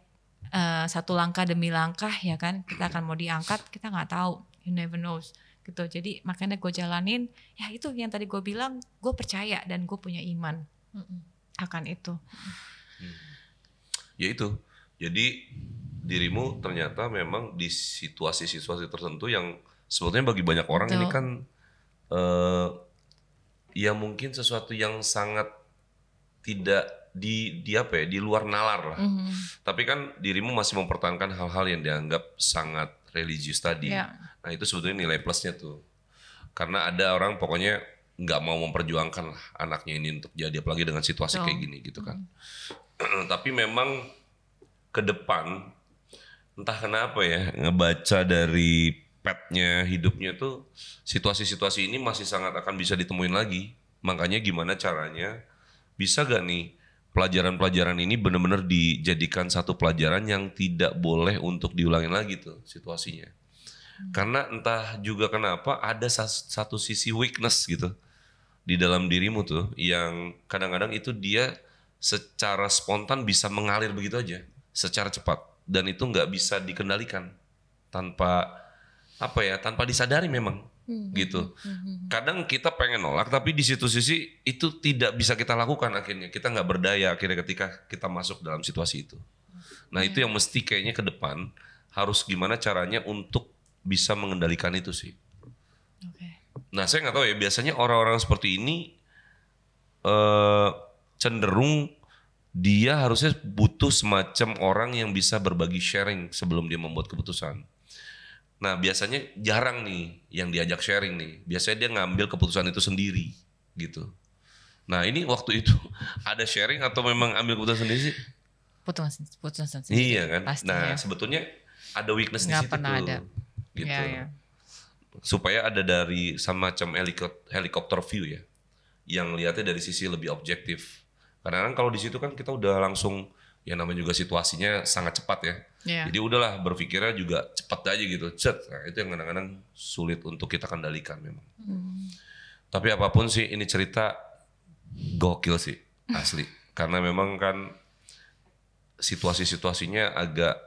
satu langkah demi langkah ya kan. Kita akan mau diangkat, kita nggak tahu. You never knows gitu. Jadi makanya gue jalanin. Ya itu yang tadi gue bilang, gue percaya dan gue punya iman akan itu. Ya itu. Jadi dirimu ternyata memang di situasi-situasi tertentu yang sebetulnya bagi banyak orang ini kan ya mungkin sesuatu yang sangat tidak di luar nalar lah. Tapi kan dirimu masih mempertahankan hal-hal yang dianggap sangat religius tadi. Nah itu sebetulnya nilai plusnya tuh. Karena ada orang pokoknya nggak mau memperjuangkan lah anaknya ini untuk jadi, apalagi dengan situasi kayak gini gitu kan. Tapi memang ke depan entah kenapa ya, ngebaca dari petnya hidupnya tuh situasi-situasi ini masih sangat akan bisa ditemuin lagi. Makanya gimana caranya bisa gak nih pelajaran-pelajaran ini benar-benar dijadikan satu pelajaran yang tidak boleh untuk diulangin lagi tuh situasinya. Karena entah juga kenapa ada satu sisi weakness gitu di dalam dirimu tuh yang kadang-kadang itu dia secara spontan bisa mengalir begitu aja secara cepat dan itu nggak bisa dikendalikan tanpa disadari memang gitu. Kadang kita pengen nolak tapi di situ sisi itu tidak bisa kita lakukan, akhirnya kita nggak berdaya akhirnya ketika kita masuk dalam situasi itu. Nah itu yang mesti kayaknya ke depan harus gimana caranya untuk bisa mengendalikan itu sih. Nah saya nggak tahu ya, biasanya orang-orang seperti ini cenderung dia harusnya butuh semacam orang yang bisa berbagi sharing sebelum dia membuat keputusan. Nah biasanya jarang nih yang diajak sharing nih. Biasanya dia ngambil keputusan itu sendiri gitu. Nah ini waktu itu ada sharing atau memang ambil keputusan sendiri sih? Keputusan sendiri. Iya kan. Pasti, nah sebetulnya ada weakness di situ pernah tuh. Ada. Gitu. Ya. Supaya ada dari semacam helikopter view ya. Yang lihatnya dari sisi lebih objektif. Kadang-kadang kalau di situ kan kita udah langsung, ya namanya juga situasinya sangat cepat ya. Jadi udahlah berpikirnya juga cepat aja gitu. Nah, itu yang kadang-kadang sulit untuk kita kendalikan memang. Tapi apapun sih ini cerita gokil sih asli. Karena memang kan situasi-situasinya agak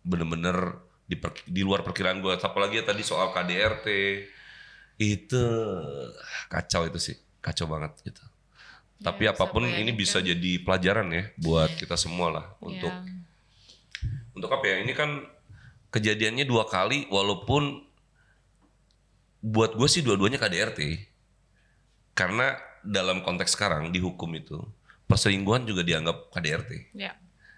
bener-bener di luar perkiraan gue. Apalagi ya tadi soal KDRT itu kacau itu sih, kacau banget gitu. Tapi apapun ini bisa jadi pelajaran ya buat kita semua lah untuk apa ya, ini kan kejadiannya 2 kali walaupun buat gue sih dua-duanya KDRT. Karena dalam konteks sekarang di hukum itu perselingkuhan juga dianggap KDRT.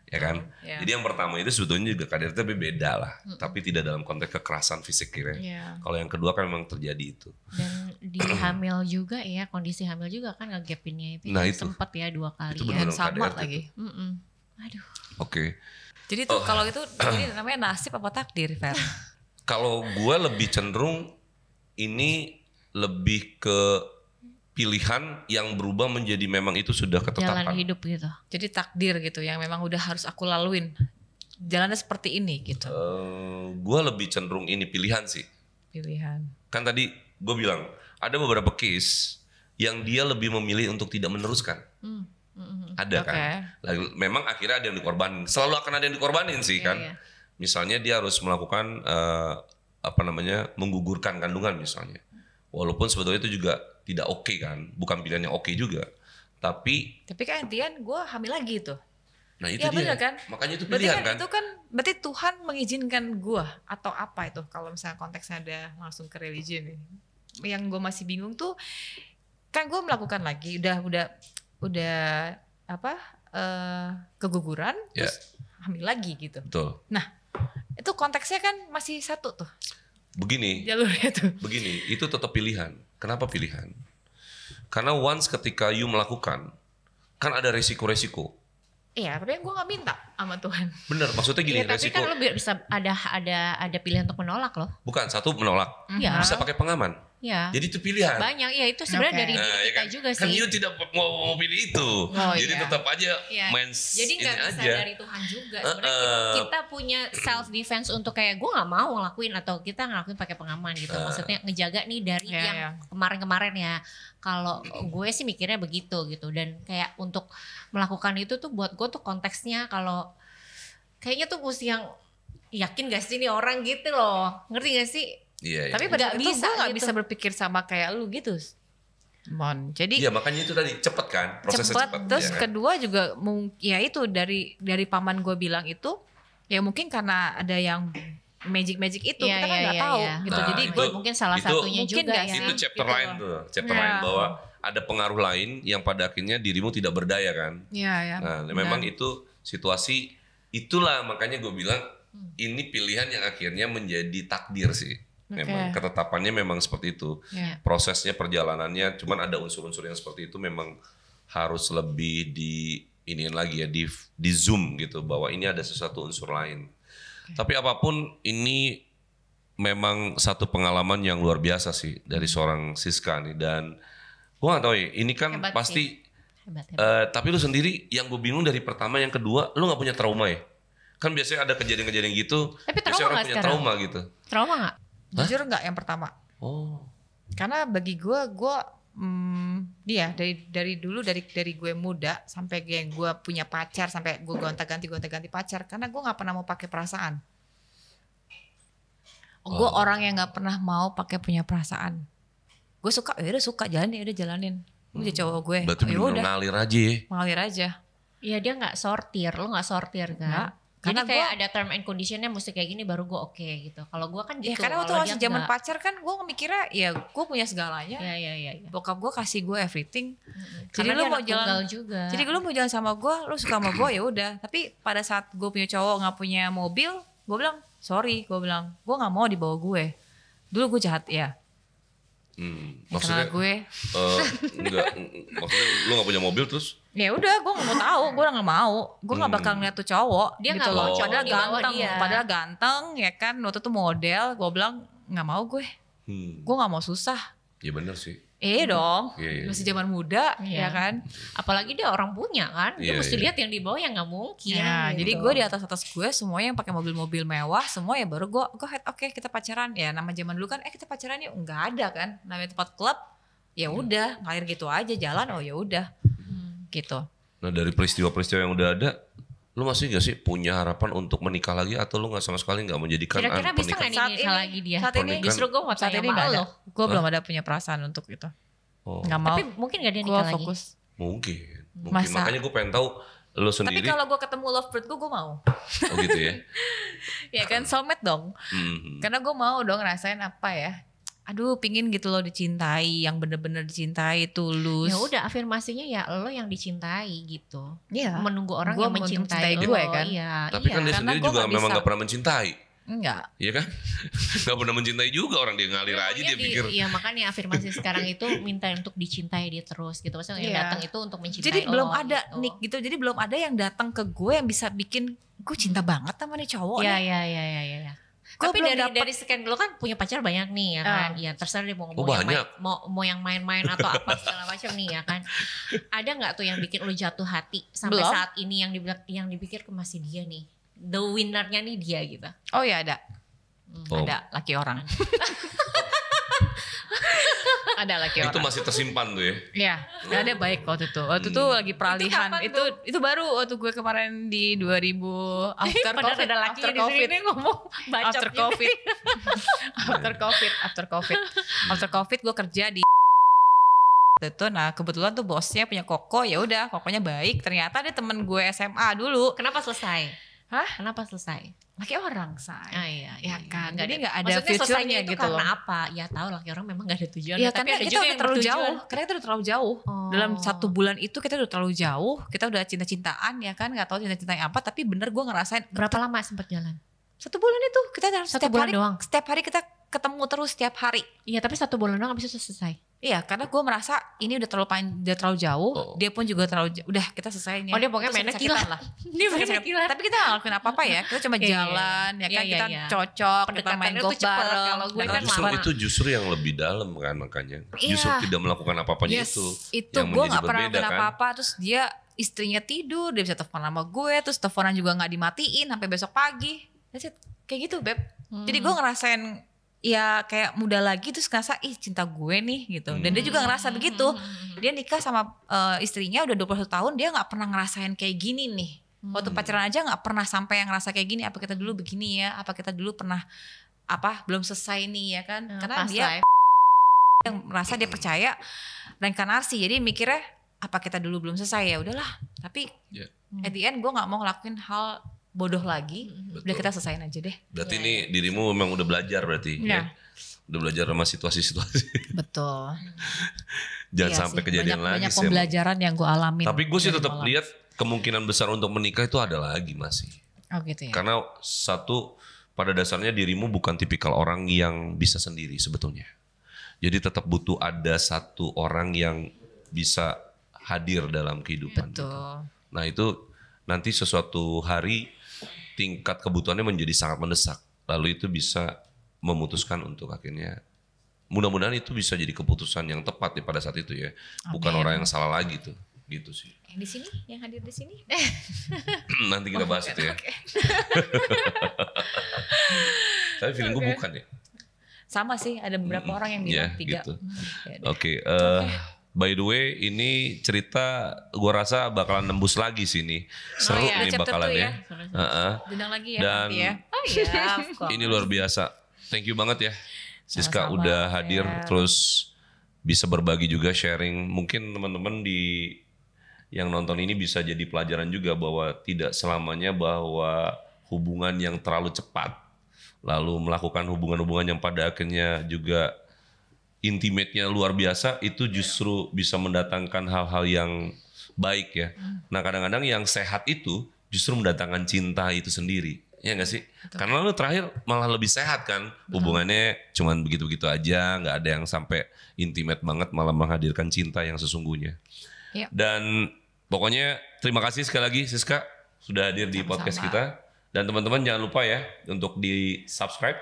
Ya kan? Jadi yang pertama itu sebetulnya juga KDRT tapi beda lah. Tapi tidak dalam konteks kekerasan fisik kira. Kalau yang kedua kan memang terjadi itu. Dan di hamil juga ya, kondisi hamil juga kan ngegapinnya itu. Nah, itu sempat ya 2 kali. Itu dan sama KDRT lagi. Aduh. Oke. Jadi tuh kalau itu jadi namanya nasib apa takdir, Fer? Kalau gue lebih cenderung ini lebih ke pilihan yang berubah menjadi memang itu sudah ketetapan. Jalan hidup gitu. Jadi takdir gitu yang memang udah harus aku laluin. Jalannya seperti ini gitu. Gue lebih cenderung ini pilihan sih. Pilihan. Kan tadi gue bilang ada beberapa case yang dia lebih memilih untuk tidak meneruskan. Ada kan. Memang akhirnya ada yang dikorbanin. Selalu akan ada yang dikorbanin sih kan. Misalnya dia harus melakukan menggugurkan kandungan misalnya. Walaupun sebetulnya itu juga tidak oke kan, bukan pilihan yang oke juga. Tapi kan intian gue hamil lagi tuh. Nah itu ya, dia. Bener kan? Makanya itu pilihan kan. Itu kan berarti Tuhan mengizinkan gue atau apa itu kalau misalnya konteksnya ada langsung ke religion nih. Yang gue masih bingung tuh kan gue melakukan lagi udah keguguran terus hamil lagi gitu. Betul. Nah itu konteksnya kan masih satu tuh. Begini. Jalurnya tuh. Begini, itu tetap pilihan. Kenapa pilihan? Karena once ketika you melakukan, kan ada resiko-resiko. Iya, tapi gue gak minta sama Tuhan. Bener, maksudnya gini, ya, tapi resiko. kan lo bisa ada pilihan untuk menolak loh. Bukan, satu menolak. Ya. Bisa pakai pengaman. Ya. Jadi itu pilihan. Banyak, ya itu sebenarnya dari diri kita kan, juga kan sih. you tidak mau pilih itu. Jadi tetap aja main Jadi ini gak bisa aja. dari Tuhan juga. Sebenarnya kita punya self defense untuk kayak gue gak mau ngelakuin atau kita ngelakuin pakai pengaman gitu. Maksudnya ngejaga nih dari yang kemarin-kemarin ya. Kalau gue sih mikirnya begitu gitu. Dan kayak untuk melakukan itu tuh buat gue tuh konteksnya kalau kayaknya tuh mesti yang yakin gak sih nih orang gitu loh. Ngerti gak sih? Iya, tapi pada itu gue gak bisa berpikir sama kayak lu gitu. Mon, jadi iya makanya itu tadi cepet kan, prosesnya cepet. Terus ya, kedua juga ya itu dari paman gue bilang itu ya mungkin karena ada yang magic itu kita kan nggak tahu gitu. Nah, jadi itu, gue mungkin salah satunya mungkin juga ya. Itu chapter gitu lain tuh, chapter lain bahwa ada pengaruh lain yang pada akhirnya dirimu tidak berdaya kan. Iya. Nah, memang itu situasi itulah makanya gue bilang ini pilihan yang akhirnya menjadi takdir sih. Memang ketetapannya memang seperti itu. Prosesnya, perjalanannya, cuman ada unsur-unsur yang seperti itu memang harus lebih iniin lagi ya, di zoom gitu bahwa ini ada sesuatu unsur lain. Tapi apapun ini memang satu pengalaman yang luar biasa sih dari seorang Siska nih, dan gue gak tahu ya, ini kan hebat pasti hebat. Tapi lu sendiri yang gue bingung dari pertama yang kedua, lu gak punya trauma ya? Kan biasanya ada kejadian-kejadian gitu, biasanya orang punya trauma gitu. Trauma gak? Jujur nggak yang pertama. Karena bagi gue dia dari dulu dari gue muda sampai gue punya pacar sampai gue gonta-ganti pacar karena gue nggak pernah mau pakai perasaan. Gue orang yang nggak pernah mau pakai punya perasaan. Gue suka, udah suka jalanin. Gue cowok gue. Berarti bener ngalir aja ya? Ngalir aja. Iya dia nggak sortir, lo nggak sortir kan? Nggak. Jadi kayak ada term and conditionnya mesti kayak gini baru gue oke gitu. Kalau gue kan gitu. Ya karena waktu masih zaman pacar kan gue mikirnya ya gue punya segalanya. Iya. Bokap gue kasih gue everything. Jadi lu mau jalan juga. Jadi lu mau jalan sama gue, lu suka sama gue ya udah. Tapi pada saat gue punya cowok nggak punya mobil, gue bilang sorry, gue nggak mau dibawa gue. Dulu gue jahat ya. Maksudnya gue enggak, maksudnya lu gak punya mobil terus? Ya udah, gue nggak mau tahu, gue nggak mau, gue nggak bakal ngeliat tuh cowok. Dia gitu nggak mau, padahal ganteng, ya kan. Waktu itu model, gue bilang nggak mau gue nggak mau susah. Ya bener sih. Dong, masih zaman muda, ya kan. Apalagi dia orang punya kan, dia mesti lihat yang di bawah yang nggak mungkin. Ya, gitu. Jadi gue di atas gue semuanya yang pakai mobil-mobil mewah, semua ya baru gue oke, kita pacaran. Ya nama zaman dulu kan, kita pacaran yuk, nggak ada kan. Namanya tempat klub, ya udah ngalir gitu aja jalan, oh ya udah, gitu. Nah dari peristiwa-peristiwa yang udah ada, lu masih gak sih punya harapan untuk menikah lagi atau lu gak sama sekali gak menjadikan kira-kira bisa gak nikah lagi dia? Saat ini justru gue mau tanya sama lo. Gue belum ada punya perasaan untuk itu. Gak mau. Tapi mungkin gak dia nikah lagi? Fokus. Mungkin. Makanya gue pengen tahu lu sendiri. Tapi kalau gue ketemu lovebird gue mau. Oh gitu ya? Ya kan soulmate dong. Karena gue mau dong ngerasain apa ya. Aduh pingin gitu loh dicintai, yang bener-bener dicintai, tulus. Ya udah afirmasinya ya lo yang dicintai gitu. Iya. Menunggu orang yang mencintai gue kan. Iya. Tapi kan dia sendiri juga memang gak pernah mencintai. Enggak. Iya kan? Gak pernah mencintai juga, orang dia ngalir aja dia pikir. Iya makanya afirmasi sekarang itu minta untuk dicintai dia terus gitu. Maksudnya yang datang itu untuk mencintai lo. Jadi belum ada gitu. Nick gitu. Jadi belum ada yang datang ke gue yang bisa bikin gue cinta banget sama nih cowok. Iya. Tapi dari sekian lo kan punya pacar banyak nih ya kan. Iya terserah dia mau mau yang main-main atau apa segala macam nih ya kan. Ada nggak tuh yang bikin lo jatuh hati sampai saat ini yang dipikir ke masih dia nih. The winner-nya nih dia gitu. Oh ya ada. Ada laki orang. Ada laki orang. Itu masih tersimpan tuh ya? Iya, gak ada baik waktu itu. Waktu itu lagi peralihan. Itu baru waktu gue kemarin di 2000 after COVID. Ada laki di sini ngomong bacot after COVID. After COVID gue kerja di itu. Nah kebetulan tuh bosnya punya Koko, ya udah Kokonya baik. Ternyata dia temen gue SMA dulu. Kenapa selesai? Hah? Kenapa selesai? Laki orang, say. Iya kan. Jadi nggak ada future-nya gitu loh. Karena apa? Ya tahu laki orang memang nggak ada tujuan. Iya, karena kita udah terlalu jauh. Karena kita udah terlalu jauh. Dalam 1 bulan itu kita udah terlalu jauh. Kita udah cinta-cintaan ya kan, nggak tahu cinta-cintaan apa. Tapi bener gue ngerasain. Berapa lama sempat jalan? 1 bulan itu kita setiap hari doang. Setiap hari kita ketemu terus setiap hari. Iya, tapi 1 bulan doang habis itu selesai. Iya, karena gue merasa ini udah terlalu jauh. Dia pun juga terlalu jauh. Udah kita selesai nih. Dia pokoknya mainnya gila lah. Dia mainnya gila. Tapi kita gak ngelakuin apa-apa ya. Kita cuma jalan ya kan. Kita cocok. Kita main golf bareng. Kalau gue kan justru yang lebih dalam kan makanya. Justru tidak melakukan apa-apanya itu. Itu gue gak pernah ngelakuin apa-apa. Terus dia istrinya tidur. Dia bisa telepon sama gue. Terus teleponan juga gak dimatiin sampai besok pagi. Kayak gitu Beb. Jadi gue ngerasain ya kayak muda lagi terus ngerasa cinta gue nih gitu. Dan dia juga ngerasa begitu. Dia nikah sama istrinya udah 21 tahun, dia gak pernah ngerasain kayak gini nih. Waktu pacaran aja gak pernah sampai yang ngerasa kayak gini. Apa kita dulu begini ya, apa kita dulu pernah belum selesai nih ya kan. Karena dia yang merasa dia percaya reinkarnasi. Jadi mikirnya apa kita dulu belum selesai, ya udahlah. Tapi at the end gue gak mau ngelakuin hal bodoh lagi. Udah kita selesaiin aja deh. Berarti ini dirimu memang udah belajar berarti ya. Udah belajar sama situasi-situasi. Betul. Jangan sampai kejadian lagi. Banyak pembelajaran yang gue alamin. Tapi gue sih tetap lihat kemungkinan besar untuk menikah itu ada lagi masih. Oh gitu ya. Karena satu, pada dasarnya dirimu bukan tipikal orang yang bisa sendiri sebetulnya. Jadi tetap butuh ada satu orang yang bisa hadir dalam kehidupan. Betul. Gitu. Nah itu nanti sesuatu hari tingkat kebutuhannya menjadi sangat mendesak. Lalu itu bisa memutuskan untuk akhirnya, mudah-mudahan itu bisa jadi keputusan yang tepat pada saat itu ya. Bukan orang yang salah lagi tuh. Gitu sih. Yang di sini, yang hadir di sini. Nanti kita bahas itu ya. Tapi feeling gue bukan ya. Sama sih, ada beberapa orang yang bilang 3. Gitu. Oke. By the way, ini cerita gue rasa bakalan nembus lagi sih nih. Seru nih bakalan ya. Dendang lagi ya. Dan nanti ya. Ini luar biasa. Thank you banget ya Siska udah hadir. Terus bisa berbagi juga, sharing. Mungkin teman-teman yang nonton ini bisa jadi pelajaran juga bahwa tidak selamanya bahwa hubungan yang terlalu cepat, lalu melakukan hubungan-hubungan yang pada akhirnya juga intimate-nya luar biasa, itu justru bisa mendatangkan hal-hal yang baik ya. Nah kadang-kadang yang sehat itu justru mendatangkan cinta itu sendiri. Ya gak sih? Betul. Karena lu terakhir malah lebih sehat kan. Hubungannya cuman begitu-begitu aja, gak ada yang sampai intimate banget, malah menghadirkan cinta yang sesungguhnya. Yep. Dan pokoknya terima kasih sekali lagi Siska sudah hadir di podcast kita. Dan teman-teman jangan lupa ya untuk di subscribe,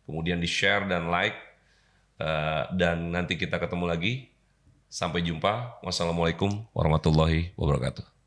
kemudian di share dan like. Dan nanti kita ketemu lagi. Sampai jumpa. Wassalamualaikum warahmatullahi wabarakatuh.